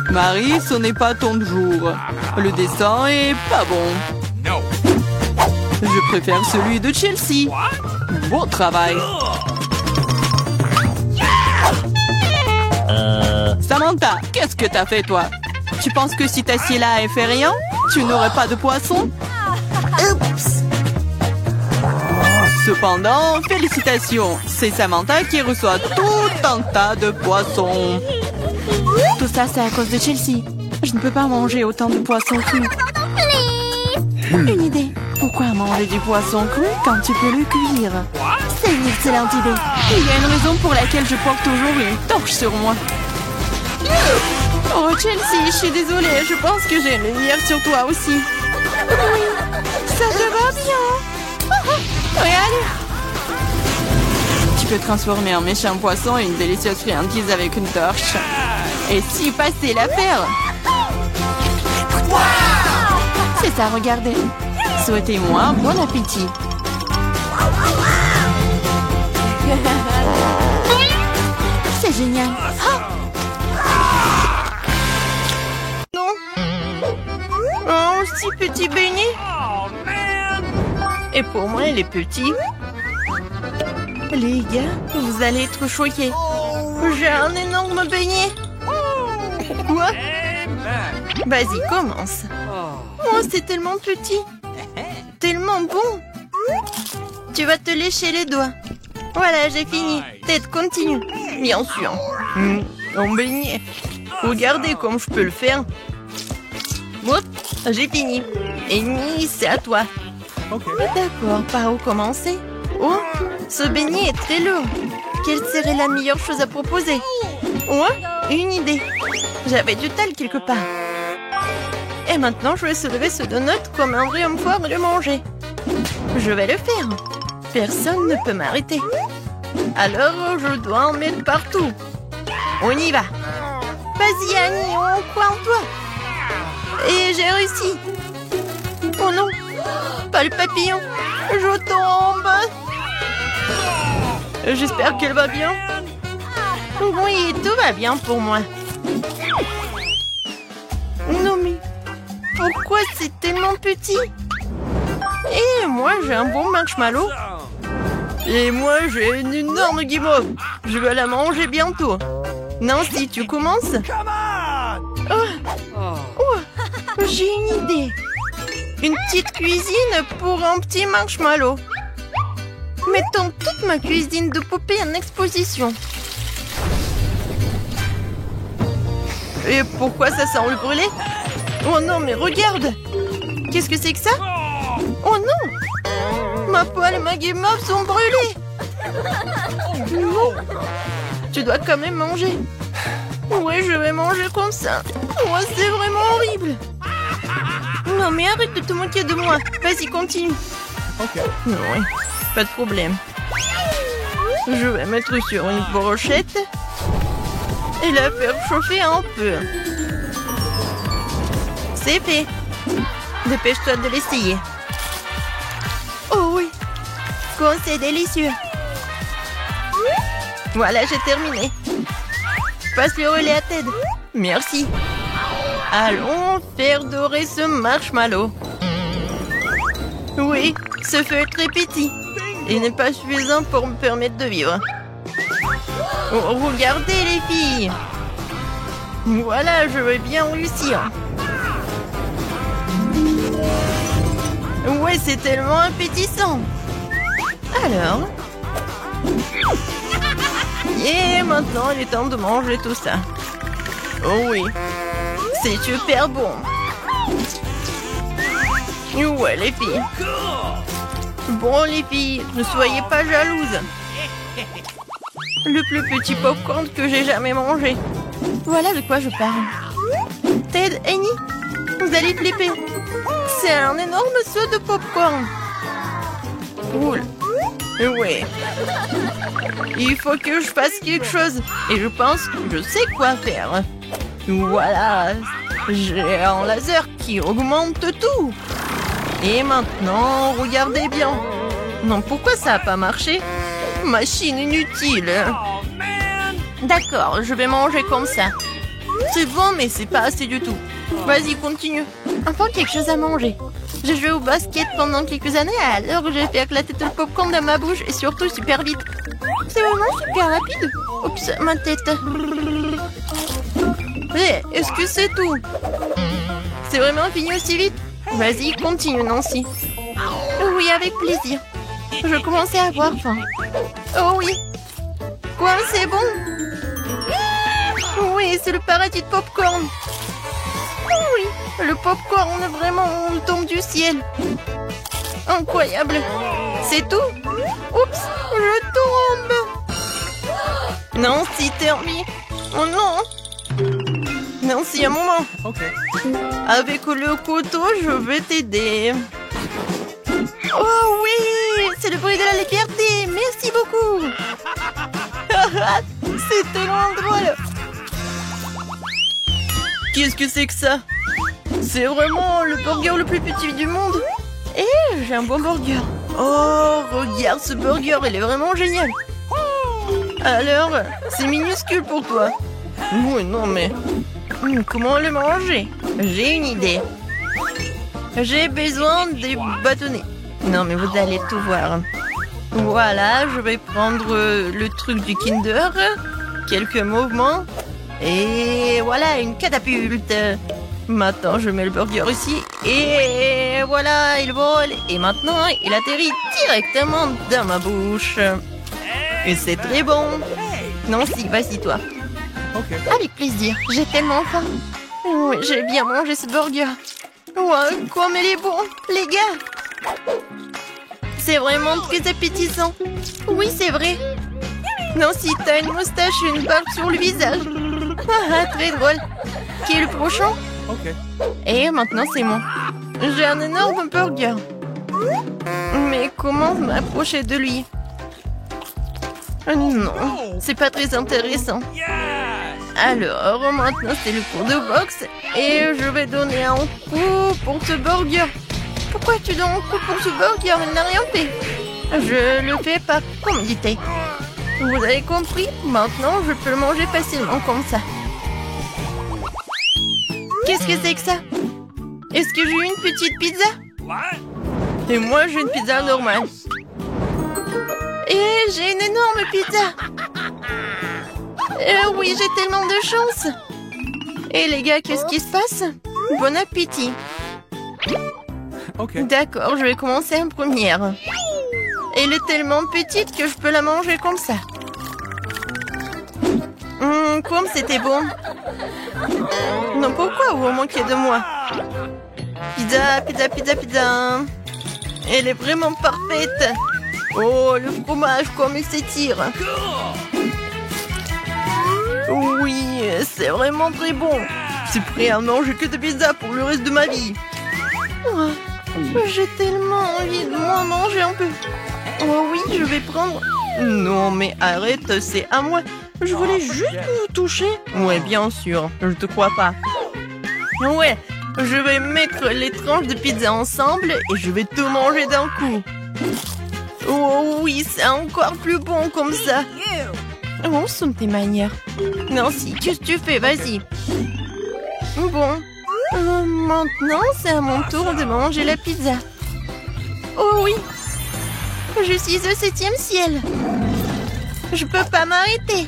Marie, ce n'est pas ton jour. Le dessin est pas bon. Je préfère celui de Chelsea. Bon travail. Samantha, qu'est-ce que t'as fait toi? Tu penses que si t'assieds là et fais rien, tu n'aurais pas de poisson? Oups. Cependant, félicitations. C'est Samantha qui reçoit tout un tas de poissons. Tout ça, c'est à cause de Chelsea. Je ne peux pas manger autant de poissons crus. Une idée. Pourquoi manger du poisson cru quand tu peux le cuire? C'est une excellente idée. Il y a une raison pour laquelle je porte toujours une torche sur moi. Oh, Chelsea, je suis désolée. Je pense que j'ai une lumière sur toi aussi. Oui, ça te va bien. Regarde. Tu peux transformer un méchant poisson et une délicieuse friandise avec une torche. Et si passer l'affaire? C'est ça, regardez. Souhaitez-moi bon appétit. C'est génial. Non. Oh, si petit beignet. Et pour moi, il est petit. Les gars, vous allez être choqués. J'ai un énorme beignet. Quoi? Vas-y, commence. Oh, c'est tellement petit. Tellement bon. Tu vas te lécher les doigts. Voilà, j'ai fini. Ted, continue. Bien sûr. Un beignet. Regardez comme je peux le faire. Hop, j'ai fini. Et Ni, c'est à toi. D'accord, par où commencer? Oh, ce beignet est très lourd. Quelle serait la meilleure chose à proposer? Oh, une idée. J'avais du tal quelque part. Et maintenant, je vais soulever ce donut comme un vrai homme fort et le manger. Je vais le faire. Personne ne peut m'arrêter. Alors, je dois en mettre partout. On y va. Vas-y, Annie, on croit en toi. Et j'ai réussi. Oh non, pas le papillon. Je tombe. J'espère qu'elle va bien. Oui, tout va bien pour moi. Non mais, pourquoi c'est tellement petit? Et moi, j'ai un bon marshmallow. Et moi, j'ai une énorme guimauve. Je vais la manger bientôt. Nancy, tu commences? Oh, j'ai une idée. Une petite cuisine pour un petit marshmallow. Mettons toute ma cuisine de poupée en exposition. Et pourquoi ça sent le brûlé? Oh non, mais regarde! Qu'est-ce que c'est que ça? Oh non! Ma poêle et ma guimauve sont brûlées! Non! Tu dois quand même manger. Ouais, je vais manger comme ça. Oh, c'est vraiment horrible! Non, mais arrête de te moquer de moi. Vas-y, continue. Oui, pas de problème. Je vais mettre sur une brochette et la faire chauffer un peu. C'est fait. Dépêche-toi de l'essayer. Oh oui, quand c'est délicieux. Voilà, j'ai terminé. Passe le relais à Ted. Merci. Allons faire dorer ce marshmallow. Oui, ce feu est très petit. Il n'est pas suffisant pour me permettre de vivre. Oh, regardez les filles. Voilà, je vais bien réussir. Ouais, c'est tellement appétissant. Alors. Et maintenant, il est temps de manger tout ça. Oh oui. C'est super bon. Ouais, les filles. Bon, les filles, ne soyez pas jalouses. Le plus petit popcorn que j'ai jamais mangé. Voilà de quoi je parle. Ted, Annie, vous allez flipper. C'est un énorme seau de popcorn. Cool. Ouais. Il faut que je fasse quelque chose. Et je pense que je sais quoi faire. Voilà. J'ai un laser qui augmente tout. Et maintenant, regardez bien. Non, pourquoi ça n'a pas marché? Machine inutile. D'accord, je vais manger comme ça. C'est bon, mais c'est pas assez du tout. Vas-y, continue. Enfin, quelque chose à manger. J'ai joué au basket pendant quelques années, alors j'ai fait éclater tout le popcorn dans ma bouche et surtout super vite. C'est vraiment super rapide. Oups, ma tête. Hé, est-ce que c'est tout? C'est vraiment fini aussi vite? Vas-y, continue, Nancy. Oui, avec plaisir. Je commençais à avoir faim. Oh oui. Quoi, c'est bon? Oui, c'est le paradis de popcorn. Oui, le popcorn vraiment tombe du ciel. Incroyable. C'est tout? Oups, je tombe. Nancy, termine. Oh non. Nancy, un moment. Avec le couteau, je vais t'aider. Oh oui, c'est le bruit de la liberté. Merci beaucoup. C'est tellement drôle. Qu'est-ce que c'est que ça? C'est vraiment le burger le plus petit du monde. Et j'ai un bon burger. Oh, regarde ce burger, il est vraiment génial. Alors, c'est minuscule pour toi. Oui, non mais... comment le manger? J'ai une idée. J'ai besoin des bâtonnets. Non mais vous allez tout voir. Voilà, je vais prendre le truc du Kinder. Quelques mouvements. Et voilà, une catapulte. Maintenant, je mets le burger ici. Et voilà, il vole. Et maintenant, il atterrit directement dans ma bouche. Et c'est très bon. Nancy, vas-y toi. Avec plaisir, j'ai tellement faim. Oui, j'ai bien mangé ce burger. Ouais, comme il est bon, les gars. C'est vraiment très appétissant. Oui, c'est vrai. Nancy, t'as une moustache et une barbe sur le visage. Ah, très drôle. Qui est le prochain? Et maintenant, c'est moi. J'ai un énorme burger. Mais comment m'approcher de lui? Non, c'est pas très intéressant. Alors, maintenant, c'est le cours de boxe. Et je vais donner un coup pour ce burger. Pourquoi tu donnes un coup pour ce burger? Il n'a rien fait. Je le fais par commodité. Vous avez compris? Maintenant, je peux le manger facilement comme ça. Qu'est-ce que c'est que ça? Est-ce que j'ai une petite pizza? Et moi, j'ai une pizza normale. Et j'ai une énorme pizza. Oui, j'ai tellement de chance. Et les gars, qu'est-ce qui se passe? Bon appétit. D'accord, je vais commencer en première. Elle est tellement petite que je peux la manger comme ça. Comme c'était bon. Non, pourquoi vous manquez de moi? Pizza, pizza, pizza, pizza. Elle est vraiment parfaite. Oh, le fromage, comme il s'étire. Oui, c'est vraiment très bon. Je suis prêt à manger que de pizza pour le reste de ma vie. Oh, j'ai tellement envie de m'en manger un peu. Oh oui, je vais prendre... Non, mais arrête, c'est à moi. Je voulais juste vous toucher. Ouais, bien sûr, je te crois pas. Ouais, je vais mettre les tranches de pizza ensemble et je vais tout manger d'un coup. Oh oui, c'est encore plus bon comme ça. Où sont tes manières? Nancy, qu'est-ce que tu fais? Vas-y. Bon, maintenant c'est à mon tour de manger la pizza. Oh oui, je suis au 7e ciel. Je peux pas m'arrêter.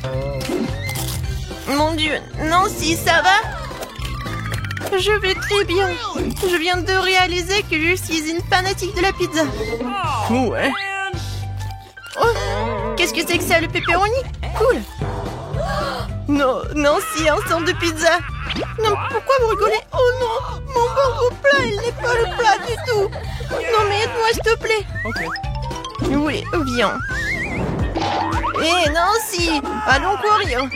Mon Dieu, Nancy, ça va? Je vais très bien. Je viens de réaliser que je suis une fanatique de la pizza. Ouais. Oh, qu'est-ce que c'est que ça, le pepperoni? Cool. Non, Nancy, un sang de pizza. Non, pourquoi vous rigolez? Oh non, mon burger plat, il n'est pas le plat du tout. Non, mais aide-moi, s'il te plaît. Oui, viens. Hé, Nancy, allons courir.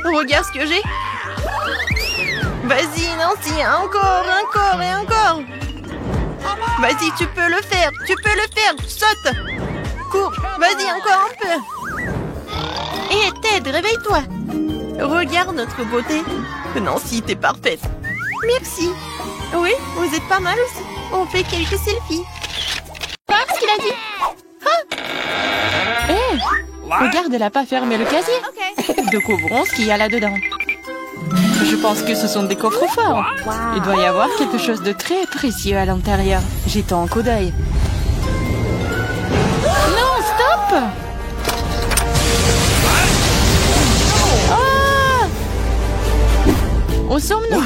Regarde ce que j'ai. Vas-y, Nancy, encore, encore et encore. Vas-y, tu peux le faire, saute. Cours, vas-y, encore un peu. Hé, Ted, réveille-toi. Regarde notre beauté. Nancy, t'es parfaite. Merci. Oui, vous êtes pas mal aussi. On fait quelques selfies. Pas ce qu'il a dit. Hé, regarde, elle n'a pas fermé le casier. Découvrons ce qu'il y a là-dedans. Je pense que ce sont des coffres forts. Il doit y avoir quelque chose de très précieux à l'intérieur. Jetons un coup d'œil. Non, stop! Ah! Où sommes-nous?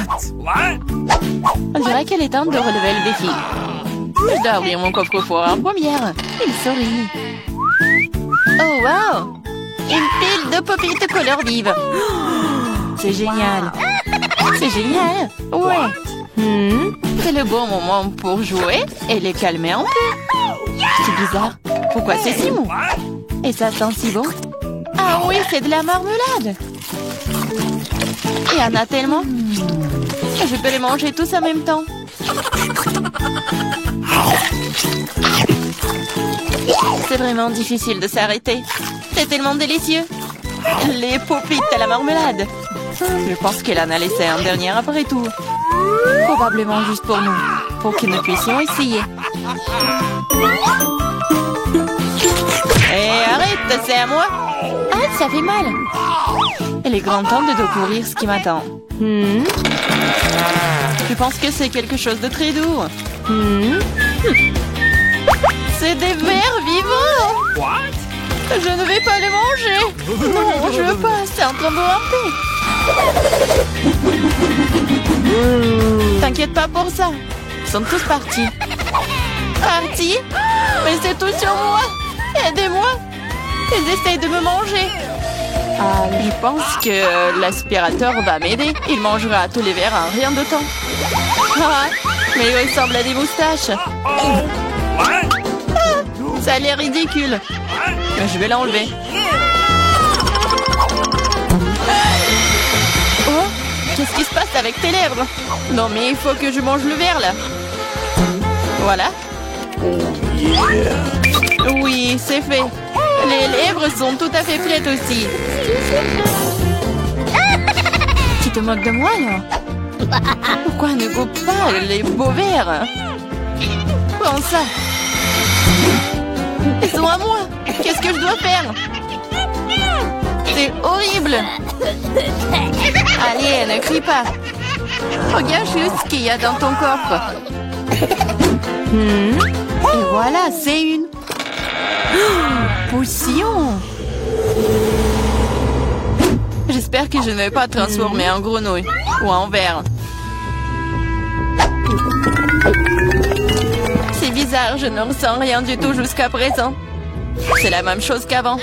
On dirait qu'elle est temps de relever le défi. Je dois ouvrir mon coffre-fort en première. Il sourit. Oh, wow! Une pile de pop-it couleur vive. C'est génial. C'est génial. Ouais. C'est le bon moment pour jouer et les calmer un peu. C'est bizarre. Pourquoi c'est si mou? Et ça sent si bon. Ah oui, c'est de la marmelade. Il y en a tellement. Je peux les manger tous en même temps. C'est vraiment difficile de s'arrêter. C'est tellement délicieux. Les pop-it à la marmelade. Je pense qu'elle en a laissé un dernier après tout. Probablement juste pour nous. pour que nous puissions essayer. Hé, arrête, c'est à moi. Ah, ça fait mal. Il est grand temps de découvrir ce qui m'attend. Je pense que c'est quelque chose de très doux. C'est des vers vivants. Je ne vais pas les manger. Non, je veux pas, c'est en train de me hanter. T'inquiète pas pour ça. Ils sont tous partis. Partis? Mais c'est tout sur moi. Aidez-moi. Ils essayent de me manger. Je pense que l'aspirateur va m'aider. Il mangera tous les verres en rien de temps. Ah, mais il ressemble à des moustaches. Ça a l'air ridicule. Mais je vais l'enlever. Oh, qu'est-ce qui se passe avec tes lèvres? Non, mais il faut que je mange le verre, là. Voilà. Oui, c'est fait. Les lèvres sont tout à fait prêtes aussi. Tu te moques de moi, là? Pourquoi ne goûte pas les beaux verres? Prends ça. Ils sont à moi. Qu'est-ce que je dois faire? C'est horrible. Allez, ne crie pas. Regarde juste ce qu'il y a dans ton coffre. Et voilà, c'est une potion. J'espère que je ne vais pas transformer en grenouille ou en ver. C'est bizarre, je ne ressens rien du tout jusqu'à présent. C'est la même chose qu'avant.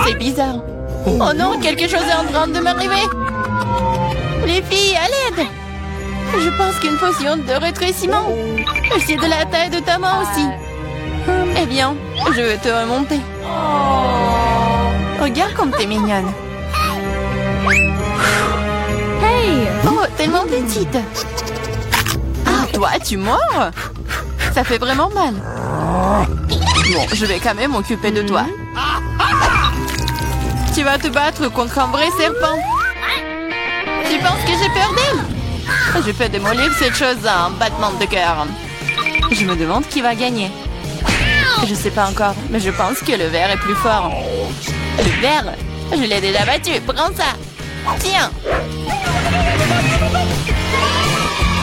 C'est bizarre. Oh non, quelque chose est en train de m'arriver. Les filles, à l'aide. Je pense qu'une potion de rétrécissement. C'est de la taille de ta main aussi. Eh bien, je vais te remonter. Regarde comme t'es mignonne. Hey! Oh, tellement petite. Ah, toi, tu mords? Ça fait vraiment mal. Bon, je vais quand même m'occuper de toi. Tu vas te battre contre un vrai serpent. Tu penses que j'ai peur d'elle? Je peux démolir cette chose en battement de cœur. Je me demande qui va gagner. Je sais pas encore, mais je pense que le ver est plus fort. Le ver? Je l'ai déjà battu. Prends ça. Tiens.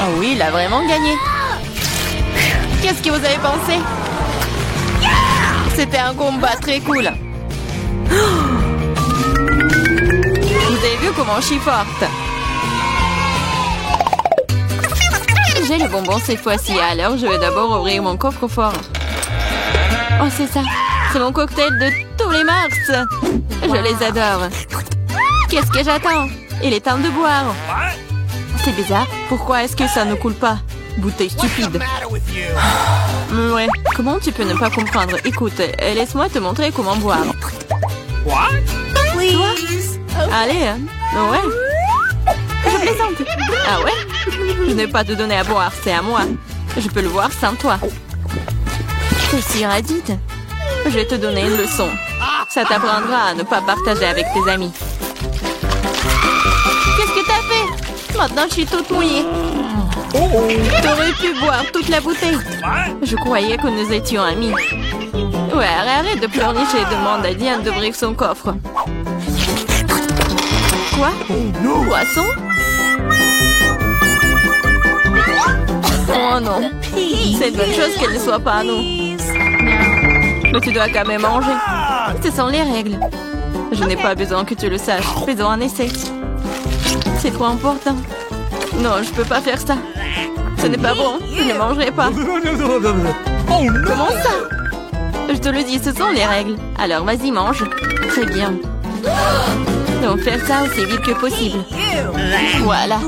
Oh oui, il a vraiment gagné. Qu'est-ce que vous avez pensé? C'était un combat très cool. Vous avez vu comment je suis forte? J'ai les bonbons cette fois-ci, alors je vais d'abord ouvrir mon coffre-fort. Oh, c'est ça. C'est mon cocktail de tous les mars. Je les adore. Qu'est-ce que j'attends? Il est temps de boire. C'est bizarre. Pourquoi est-ce que ça ne coule pas? Bouteille stupide. Ouais. Comment tu peux ne pas comprendre? Écoute, laisse-moi te montrer comment boire. Toi? Allez, hein? Ouais. Je plaisante. Ah ouais? Je n'ai pas te donner à boire, c'est à moi. Je peux le voir sans toi. T'es si radite. Je vais te donner une leçon. Ça t'apprendra à ne pas partager avec tes amis. Qu'est-ce que t'as fait? Maintenant, je suis toute mouillée. T'aurais pu boire toute la bouteille. Je croyais que nous étions amis. Ouais, arrête de pleurnicher et demande à Diane d'ouvrir son coffre. Quoi? Poisson? Oh non. C'est une bonne chose qu'elle ne soit pas à nous. Mais tu dois quand même manger. Ce sont les règles. Je n'ai pas besoin que tu le saches. Faisons un essai. C'est trop important. Non, je peux pas faire ça. Ce n'est pas bon. Je ne mangerai pas. Comment ça? Je te le dis, ce sont les règles. Alors vas-y, mange. Très bien. Donc faire ça aussi vite que possible. Voilà.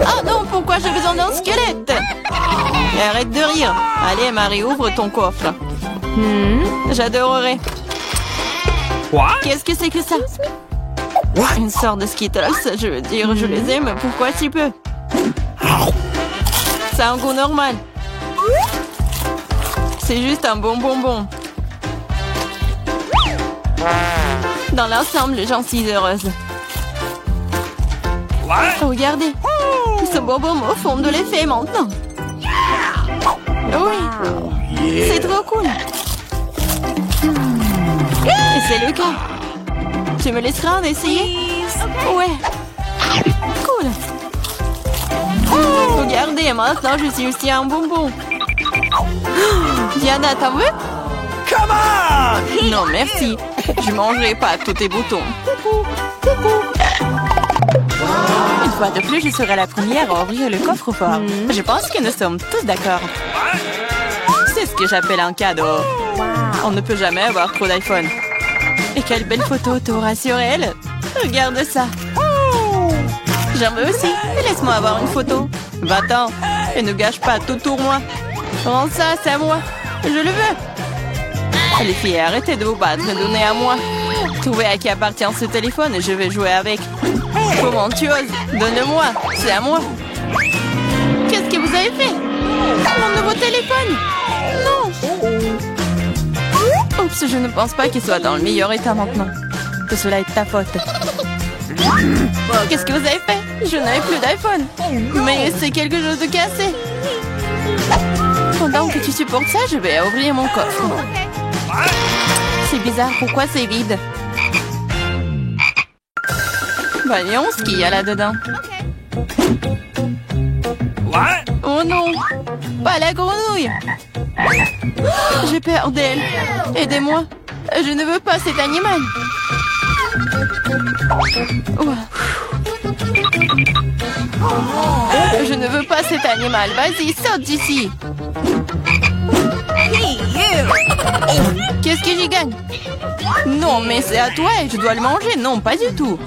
Oh non, pourquoi j'ai besoin d'un squelette? Arrête de rire. Allez, Marie, ouvre ton coffre. J'adorerais. Qu'est-ce que c'est que ça? Une sorte de Skittles. Je veux dire, je les aime. Pourquoi si peu? Ça a un goût normal. C'est juste un bon bonbon. Dans l'ensemble, j'en suis heureuse. Regardez, Ce bonbon au fond de l'effet maintenant. Oui, c'est trop cool. Et c'est le cas. Tu me laisseras en essayer? Ouais. Cool. Regardez, maintenant je suis aussi un bonbon. Diana, t'en veux? Come on! Non, merci. Je mangerai pas tous tes boutons. Une fois de plus, je serai la première à ouvrir le coffre-fort. Je pense que nous sommes tous d'accord. C'est ce que j'appelle un cadeau. On ne peut jamais avoir trop d'iPhone. Et quelle belle photo t'auras sur elle. Regarde ça. J'en veux aussi. Laisse-moi avoir une photo. Va-t'en. Et ne gâche pas tout pour moi. Rends ça, c'est à moi. Je le veux. Les filles, arrêtez de vous battre. Donnez à moi. Trouvez à qui appartient ce téléphone et je vais jouer avec. Comment tu oses? Donne-le-moi. C'est à moi. Qu'est-ce que vous avez fait? Mon nouveau téléphone? Non. Oups, je ne pense pas qu'il soit dans le meilleur état maintenant. Que cela est ta faute. Qu'est-ce que vous avez fait? Je n'avais plus d'iPhone. Mais c'est quelque chose de cassé. Pendant que tu supportes ça, je vais ouvrir mon coffre. C'est bizarre, pourquoi c'est vide? Voyons ce qu'il y a là-dedans. Oh non, pas la grenouille. J'ai peur d'elle. Aidez-moi. Je ne veux pas cet animal. Je ne veux pas cet animal. Vas-y, saute d'ici. Qu'est-ce que j'y gagne? Non, mais c'est à toi et je dois le manger. Non, pas du tout.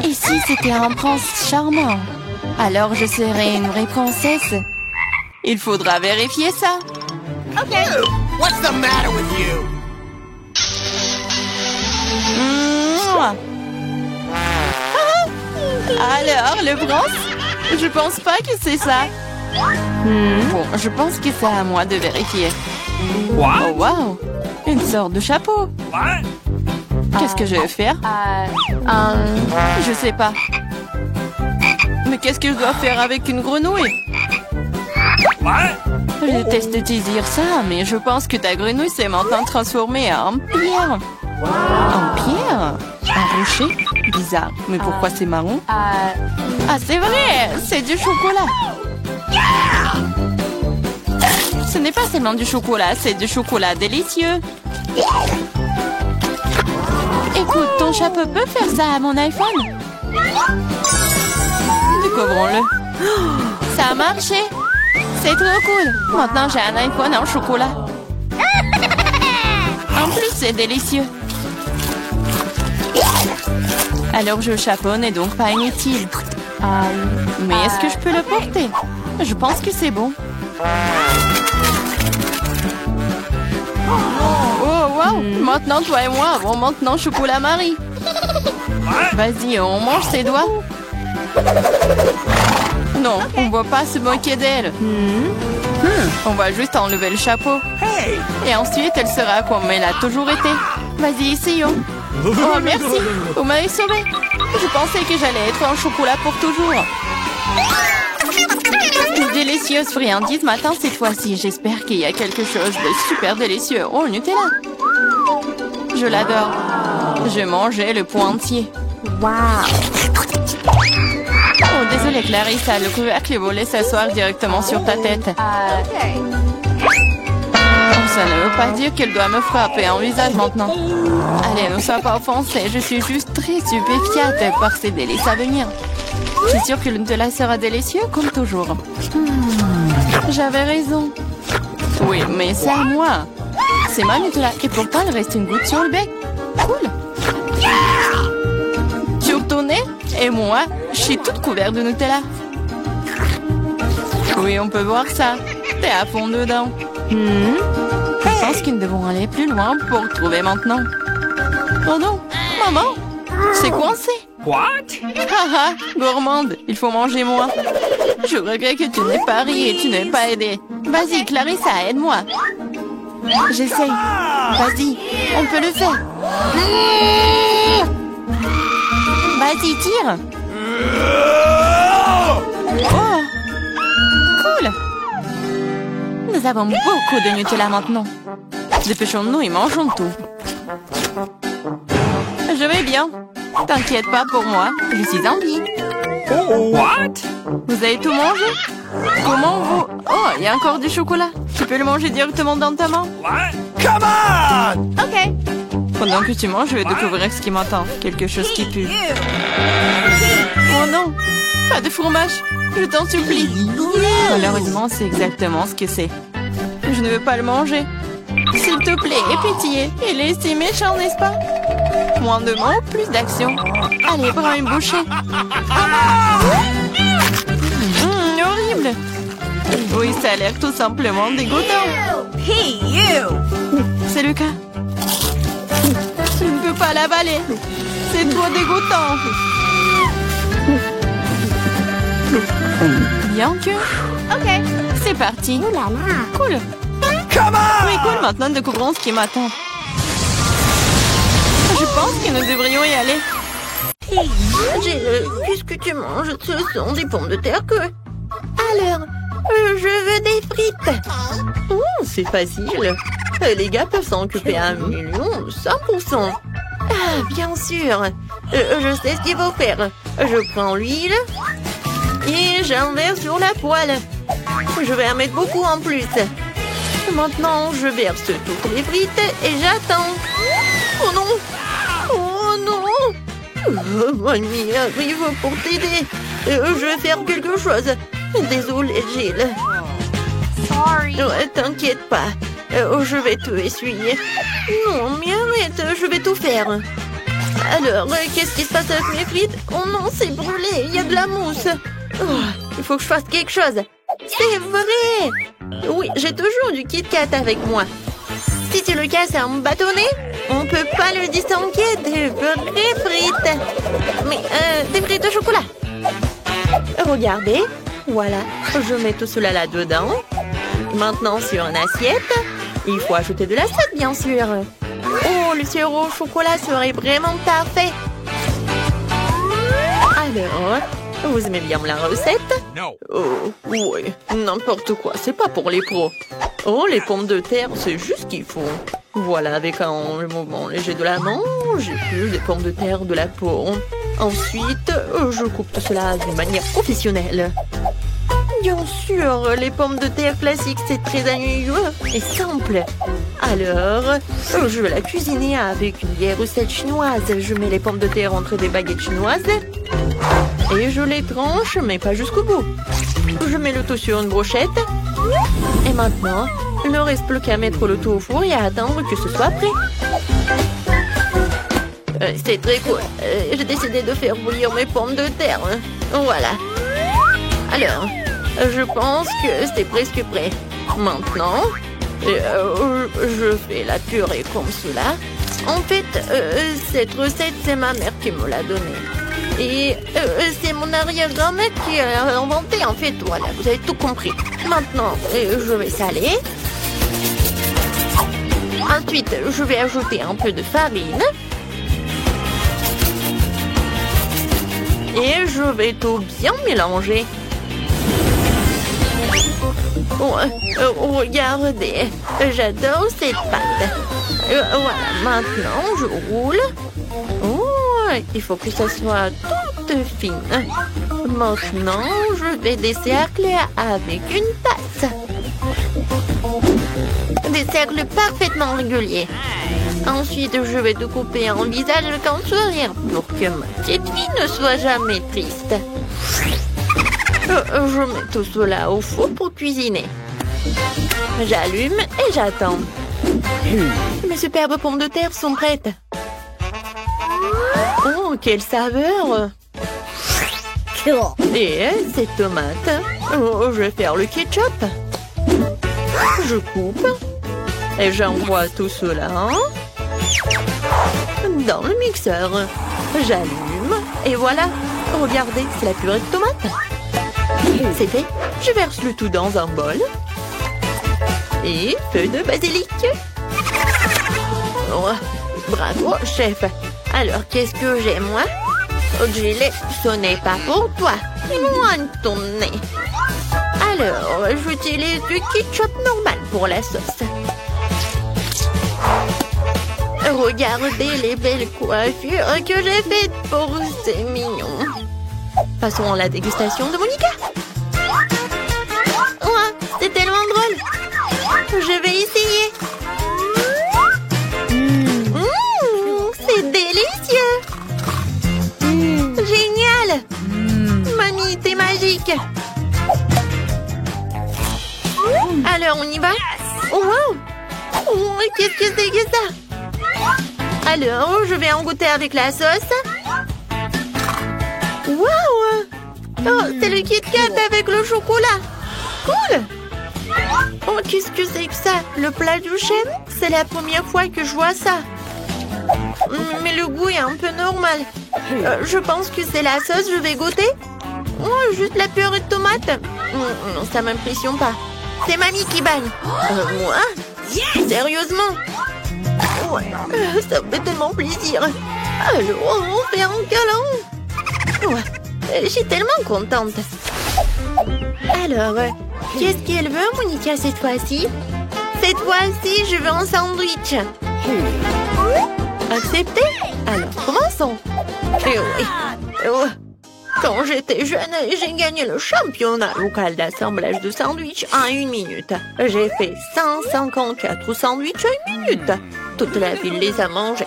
Et si c'était un prince charmant? Alors je serais une vraie princesse. Il faudra vérifier ça. Okay. What's the matter with you? Alors, le prince? Je pense pas que c'est ça. Bon, je pense que c'est à moi de vérifier. What? Oh, wow! Une sorte de chapeau. What? Qu'est-ce que je vais faire? Je sais pas. Mais qu'est-ce que je dois faire avec une grenouille? What? Je déteste te dire ça, mais je pense que ta grenouille s'est maintenant transformée en pierre. En pierre? Un rocher? Bizarre. Mais pourquoi c'est marron? Ah, c'est vrai! C'est du chocolat! Ce n'est pas seulement du chocolat, c'est du chocolat délicieux. Écoute, ton chapeau peut faire ça à mon iPhone? Découvrons-le. Ça a marché! C'est trop cool! Maintenant, j'ai un iPhone en chocolat. En plus, c'est délicieux. Alors, je chapeau n'est donc pas inutile. Mais est-ce que je peux le porter? Je pense que c'est bon. Oh, wow! Maintenant, toi et moi avons maintenant chocolat Marie. Vas-y, on mange ses doigts. Non, on ne va pas se moquer d'elle. On va juste enlever le chapeau. Et ensuite, elle sera comme elle a toujours été. Vas-y, essayons. Oh, merci. Vous m'avez sauvé. Je pensais que j'allais être en chocolat pour toujours. Une délicieuse friandise matin cette fois-ci. J'espère qu'il y a quelque chose de super délicieux. Oh, Nutella. Je l'adore. Je mangeais le pot entier. Wow. Oh, désolé Clarissa, le couvercle est volé s'asseoir directement sur ta tête. Ça ne veut pas dire qu'elle doit me frapper en visage maintenant. Allez, ne sois pas offensée, je suis juste très stupéfiante par ces délices à venir. Je suis sûre que le Nutella sera délicieux comme toujours. J'avais raison. Oui, mais c'est à moi. C'est ma Nutella et pourtant il reste une goutte sur le bec. Cool. Sur ton nez et moi, je suis toute couverte de Nutella. Oui, on peut voir ça. T'es à fond dedans. Je pense que nous devons aller plus loin pour trouver maintenant. Oh non, maman, c'est coincé. What? Haha, gourmande, il faut manger moi. Je regrette que tu n'aies pas ri et tu n'aies pas aidé. Vas-y, Clarissa, aide-moi. J'essaye. Vas-y, on peut le faire. Vas-y, tire. Nous avons beaucoup de Nutella maintenant. Dépêchons-nous et mangeons tout. Je vais bien. T'inquiète pas pour moi, je suis en vie. What? Vous avez tout mangé? Comment vous... Oh, il y a encore du chocolat. Tu peux le manger directement dans ta main? What? Come on! Ok. Pendant que tu manges, je vais découvrir ce qui m'attend. Quelque chose qui pue. Oh non! Pas de fromage! Je t'en supplie! Malheureusement, c'est exactement ce que c'est. Je ne veux pas le manger. S'il te plaît, aie pitié. Il est si méchant, n'est-ce pas? Moins de mots, plus d'action. Allez, prends une bouchée. Horrible! Oui, ça a l'air tout simplement dégoûtant. Hey, you! C'est le cas. Je ne peux pas l'avaler. C'est trop dégoûtant. Bien que... Ok, c'est parti. Oh là là. Cool. Come on! Oui, cool. Maintenant, découvrons ce qui m'attend. Je pense que nous devrions y aller. Hey, qu'est-ce que tu manges? Ce sont des pommes de terre que... Alors, je veux des frites. Oh, c'est facile. Les gars peuvent s'en occuper à 100%. Ah, bien sûr. Je sais ce qu'il faut faire. Je prends l'huile et j'en verse sur la poêle. Je vais en mettre beaucoup en plus. Maintenant, je verse toutes les frites et j'attends. Oh non! Oh non! Mamie arrive pour t'aider. Je vais faire quelque chose. Désolée, Gilles. Sorry. T'inquiète pas. Je vais te essuyer. Non, mais arrête, je vais tout faire. Alors, qu'est-ce qui se passe avec mes frites? Oh non, c'est brûlé, il y a de la mousse. Oh, il faut que je fasse quelque chose. C'est vrai! Oui, j'ai toujours du Kit Kat avec moi. Si tu le casses en bâtonnet, on peut pas le distinguer des vraies frites. Mais, des frites au chocolat. Regardez, voilà, je mets tout cela là-dedans. Maintenant, sur une assiette, il faut ajouter de la sauce, bien sûr. Oh, le sirop au chocolat serait vraiment parfait. Alors, vous aimez bien la recette? No. Oh, oui, n'importe quoi, c'est pas pour les pros. Oh, les pommes de terre, c'est juste ce qu'il faut. Voilà, avec un mouvement léger de la main, j'épluche des pommes de terre de la peau. Ensuite, je coupe tout cela d'une manière professionnelle. Bien sûr, les pommes de terre classiques, c'est très ennuyeux et simple. Alors, je vais la cuisiner avec une vieille recette chinoise. Je mets les pommes de terre entre des baguettes chinoises et je les tranche, mais pas jusqu'au bout. Je mets le tout sur une brochette. Et maintenant, il ne reste plus qu'à mettre le tout au four et à attendre que ce soit prêt. C'est très cool. J'ai décidé de faire bouillir mes pommes de terre. Voilà. Alors, je pense que c'est presque prêt. Maintenant, je fais la purée comme cela. En fait, cette recette, c'est ma mère qui me l'a donnée. Et c'est mon arrière-grand-mère qui a inventé, en fait. Voilà, vous avez tout compris. Maintenant, je vais saler. Ensuite, je vais ajouter un peu de farine. Et je vais tout bien mélanger. Regardez, j'adore cette pâte. Voilà, maintenant je roule. Oh, il faut que ça soit toute fine. Maintenant, je vais des cercles avec une tasse. Des cercles parfaitement réguliers. Ensuite, je vais te couper un visage avec un sourire pour que ma petite fille ne soit jamais triste. Je mets tout cela au four pour cuisiner. J'allume et j'attends. Mes superbes pommes de terre sont prêtes. Oh, quelle saveur! Et ces tomates. Oh, je vais faire le ketchup. Je coupe. Et j'envoie tout cela dans le mixeur. J'allume. Et voilà. Regardez, c'est la purée de tomates. C'est fait. Je verse le tout dans un bol. Et feuille de basilic. Oh, bravo, chef. Alors, qu'est-ce que j'ai, moi? Oh, Gilles, ce n'est pas pour toi. Loin de ton nez. Alors, j'utilise du ketchup normal pour la sauce. Regardez les belles coiffures que j'ai faites pour ces mignons. Passons à la dégustation de Monica. Oh, c'est tellement drôle. Je vais essayer. C'est délicieux. Génial. Mamie, t'es magique. Alors, on y va? Oh, wow. Oh, qu'est-ce que c'est que ça? Alors, je vais en goûter avec la sauce. Wow! Oh, c'est le Kit Kat avec le chocolat. Cool! Oh, qu'est-ce que c'est que ça? Le plat du chef? C'est la première fois que je vois ça. Mais le goût est un peu normal. Je pense que c'est la sauce, je vais goûter. Oh, juste la purée de tomate. Non, ça m'impressionne pas. C'est mamie qui bagne. Moi? Sérieusement? Ouais, ça me fait tellement plaisir. Alors, on fait un câlin. Ouais, je suis tellement contente. Alors, qu'est-ce qu'elle veut, Monica, cette fois-ci? Cette fois-ci, je veux un sandwich. Accepté? Alors, commençons. Et oui. Quand j'étais jeune, j'ai gagné le championnat local d'assemblage de sandwichs en 1 minute. J'ai fait 154 sandwichs en 1 minute. Toute la ville les a mangés.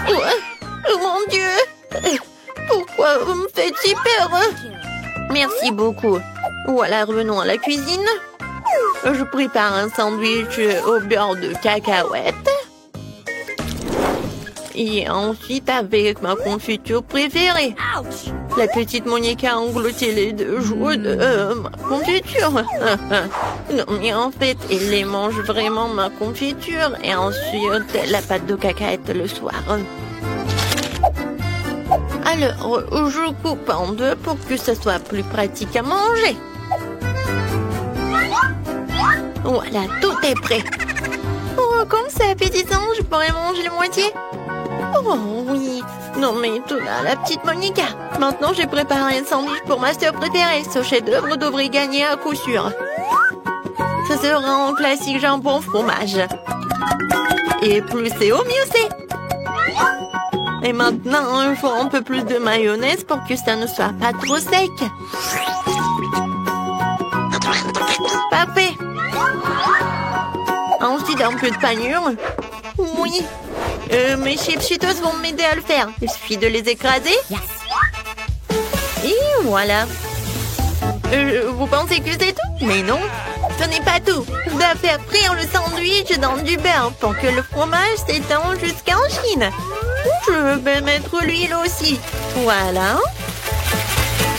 Oh mon Dieu! Pourquoi vous me faites si peur? Merci beaucoup. Voilà, revenons à la cuisine. Je prépare un sandwich au beurre de cacahuète. Et ensuite avec ma confiture préférée. La petite Monica a englouti les 2 jours de ma confiture. Non, mais en fait, elle les mange vraiment, ma confiture. Et ensuite, la pâte de cacahuète le soir. Alors, je coupe en 2 pour que ce soit plus pratique à manger. Voilà, tout est prêt. Oh, comme c'est appétissant, je pourrais manger la moitié. Oh oui. Non mais tout là, la petite Monica. Maintenant, j'ai préparé un sandwich pour ma sœur préférée. Ce chef-d'œuvre devrait gagner à coup sûr. Ce sera un classique jambon fromage. Et plus c'est haut, mieux c'est. Et maintenant, il faut un peu plus de mayonnaise pour que ça ne soit pas trop sec. Parfait. Ensuite, un peu de panure. Oui. Mes chips Cheetos vont m'aider à le faire. Il suffit de les écraser. Et voilà. Vous pensez que c'est tout? Mais non, ce n'est pas tout. Je dois faire frire le sandwich dans du beurre pour que le fromage s'étende jusqu'en Chine. Je vais mettre l'huile aussi. Voilà.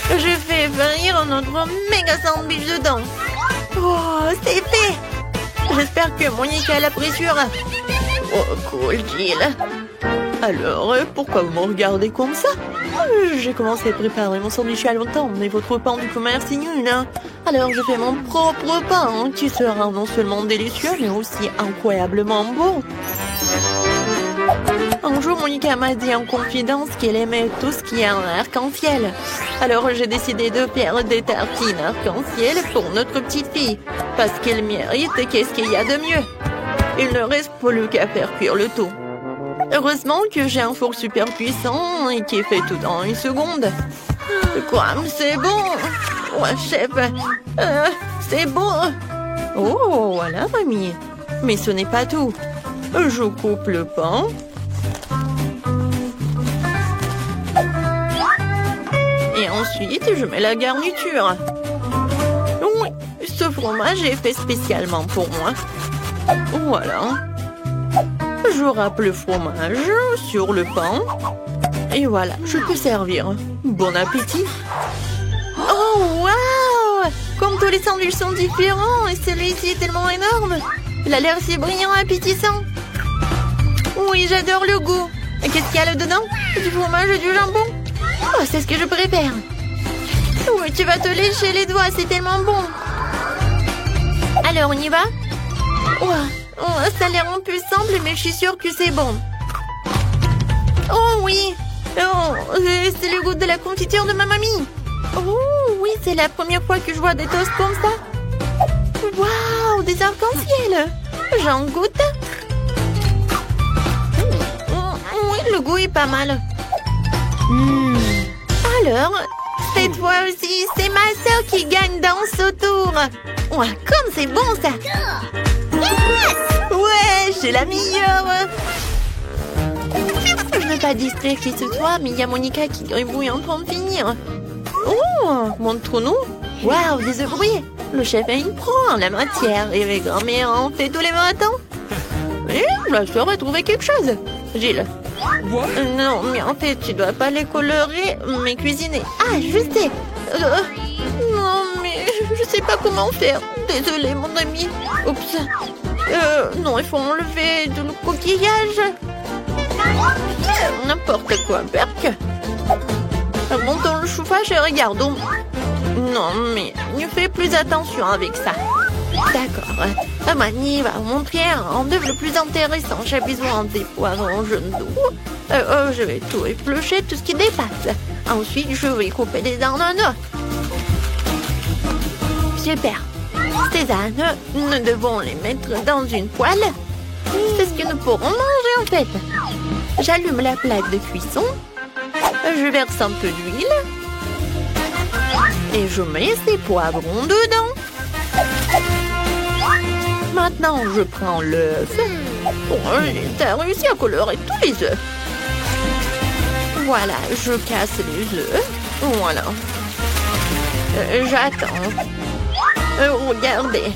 Je fais frire notre méga sandwich dedans. Oh, c'est fait. J'espère que Monica l'appréciera. Oh, cool, Jill. Alors, pourquoi vous me regardez comme ça? J'ai commencé à préparer mon sandwich il y a longtemps, mais votre pain du commerce est nul, hein? Alors, je fais mon propre pain, qui sera non seulement délicieux, mais aussi incroyablement bon. Un jour, Monica m'a dit en confidence qu'elle aimait tout ce qui est en arc-en-ciel. Alors, j'ai décidé de faire des tartines arc-en-ciel pour notre petite fille, parce qu'elle mérite. Qu'est-ce qu'il y a de mieux? Il ne reste plus qu'à faire cuire le tout. Heureusement que j'ai un four super puissant et qui fait tout en 1 seconde. Quoi? C'est bon! Ouais, chef! C'est bon! Oh, voilà, mamie! Mais ce n'est pas tout. Je coupe le pain. Et ensuite, je mets la garniture. Oui, ce fromage est fait spécialement pour moi. Voilà. Je râpe le fromage sur le pain. Et voilà, je peux servir. Bon appétit. Oh, waouh! Comme tous les sandwichs sont différents, et celui-ci est tellement énorme. Il a l'air si brillant et appétissant. Oui, j'adore le goût. Qu'est-ce qu'il y a là-dedans? Du fromage et du jambon. Oh, c'est ce que je préfère. Oui, tu vas te lécher les doigts, c'est tellement bon. Alors, on y va? Oh, ça a l'air un peu simple, mais je suis sûre que c'est bon. Oh oui! Oh, c'est le goût de la confiture de ma mamie. Oh oui, c'est la première fois que je vois des toasts comme ça. Waouh, des arcs-en-ciel. J'en goûte. Oui, le goût est pas mal. Alors, cette fois aussi, c'est ma sœur qui gagne dans ce tour. Ouais, comme c'est bon ça. Ouais, j'ai la meilleure. Je ne veux pas distraire qui ce soit, mais il y a Monica qui gribouille en train de finir. Oh, montre-nous. Waouh, des œufs brouillés. Le chef il prend la matière et avec grand-mère en fait tous les matins. Et la soeur a trouvé quelque chose. Gilles. Non, mais en fait, tu dois pas les colorer, mais cuisiner. Ah, je sais. Non, mais je sais pas comment faire. Désolée, mon ami. Oups. Non, il faut enlever le coquillage. N'importe quoi, Berk. Montons le chauffage et regardons. Non, mais fais plus attention avec ça. D'accord. Mani va vous montrer un œuf le plus intéressant. J'ai besoin des poireaux jaunes doux. Je vais tout éplucher, tout ce qui dépasse. Ensuite, je vais couper les ananas. Super. Ces ananas, nous devons les mettre dans une poêle. C'est ce que nous pourrons manger en fait. J'allume la plaque de cuisson. Je verse un peu d'huile. Et je mets ces poivrons dedans. Maintenant, je prends l'œuf. Oh, t'as réussi à colorer tous les œufs. Voilà, je casse les œufs. Voilà. J'attends. Regardez.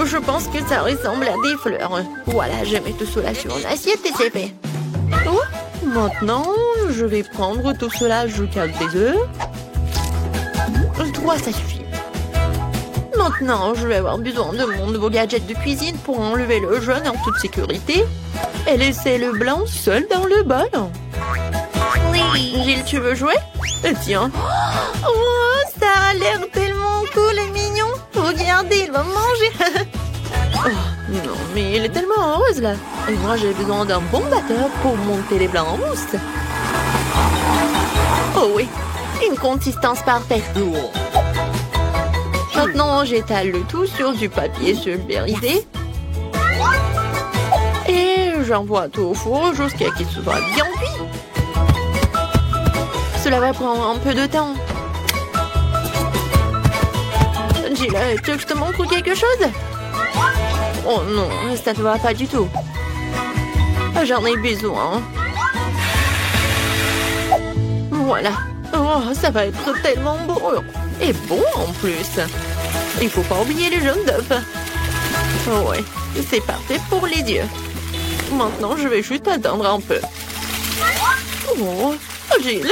Je pense que ça ressemble à des fleurs. Voilà, je mets tout cela sur une assiette et c'est fait. Oh, maintenant, je vais prendre tout cela. Je casse des œufs. 3, ça suffit. Maintenant, je vais avoir besoin de mon nouveau gadget de cuisine pour enlever le jaune en toute sécurité et laisser le blanc seul dans le bol. Gilles, tu veux jouer? Tiens. Oh, ça a l'air tellement cool et mignon. Regardez, il va manger. Oh, non, mais il est tellement heureuse là. Et moi, j'ai besoin d'un bon batteur pour monter les blancs en mousse. Oh oui, une consistance parfaite. Maintenant, j'étale le tout sur du papier pulvérisé. Et j'envoie tout au four jusqu'à ce qu'il soit bien cuit. Cela va prendre un peu de temps. Gilles, tu veux que je te montre quelque chose? Oh non, ça ne va pas du tout. J'en ai besoin. Voilà. Oh, ça va être tellement beau. Et bon en plus. Il faut pas oublier les jaunes d'œufs. Oh ouais, c'est parfait pour les yeux. Maintenant, je vais juste attendre un peu. Oh, Gilles.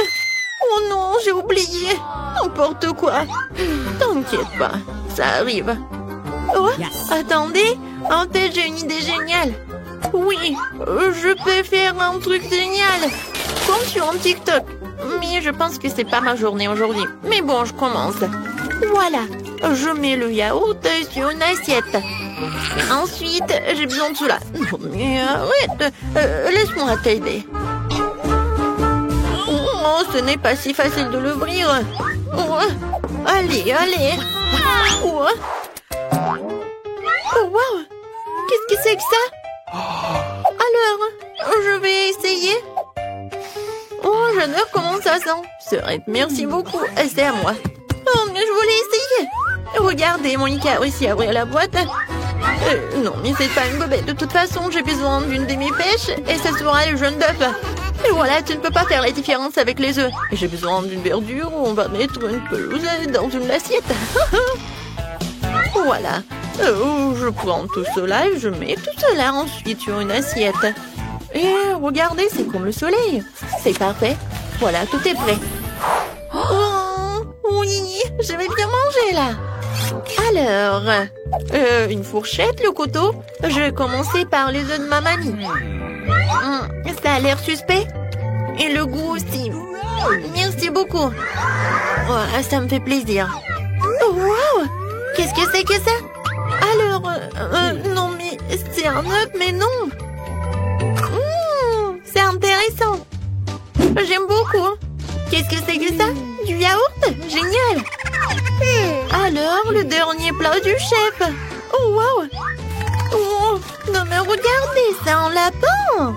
Oh non, j'ai oublié. N'importe quoi. T'inquiète pas, ça arrive. Oh, attendez. En tête, j'ai une idée géniale. Oui, je peux faire un truc génial. Comme sur un TikTok. Mais je pense que c'est pas ma journée aujourd'hui. Mais bon, je commence. Voilà, je mets le yaourt sur une assiette. Ensuite, j'ai besoin de cela. Non, mais arrête, laisse-moi t'aider. Oh, ce n'est pas si facile de l'ouvrir. Oh, allez, allez. Oh, oh wow, qu'est-ce que c'est que ça? Alors, je vais essayer. Oh, j'adore comment ça sent. Sœurette, merci beaucoup. C'est à moi. Oh, mais je voulais essayer. Regardez, Monica a réussi à ouvrir la boîte. Non, mais c'est pas une bobette. De toute façon, j'ai besoin d'une demi-pêche et ce sera le jaune d'œuf. Et voilà, tu ne peux pas faire la différence avec les œufs. Et j'ai besoin d'une verdure où on va mettre une pelouse dans une assiette. Voilà. Je prends tout cela et je mets tout cela ensuite sur une assiette. Et regardez, c'est comme le soleil. C'est parfait. Voilà, tout est prêt. Oh, oui, je vais bien manger là. Alors, une fourchette, le couteau. Je vais commencer par les œufs de ma mamie. Ça a l'air suspect. Et le goût aussi. Merci beaucoup. Oh, ça me fait plaisir. Oh, wow! Qu'est-ce que c'est que ça? Alors, non mais c'est un œuf, mais non. C'est intéressant. J'aime beaucoup. Qu'est-ce que c'est que ça? Du yaourt? Génial! Alors, le dernier plat du chef. Oh, wow! Oh, non mais regardez, c'est un lapin!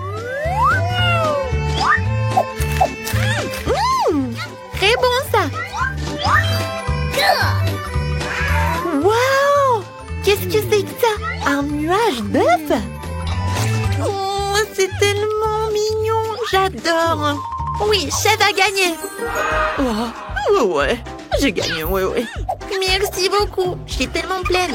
Très bon ça! Wow! Qu'est-ce que c'est que ça? Un nuage d'œufs? Oh, c'est tellement mignon! J'adore! Oui, chef a gagné! Oh, ouais, j'ai gagné, ouais. Merci beaucoup, je suis tellement pleine.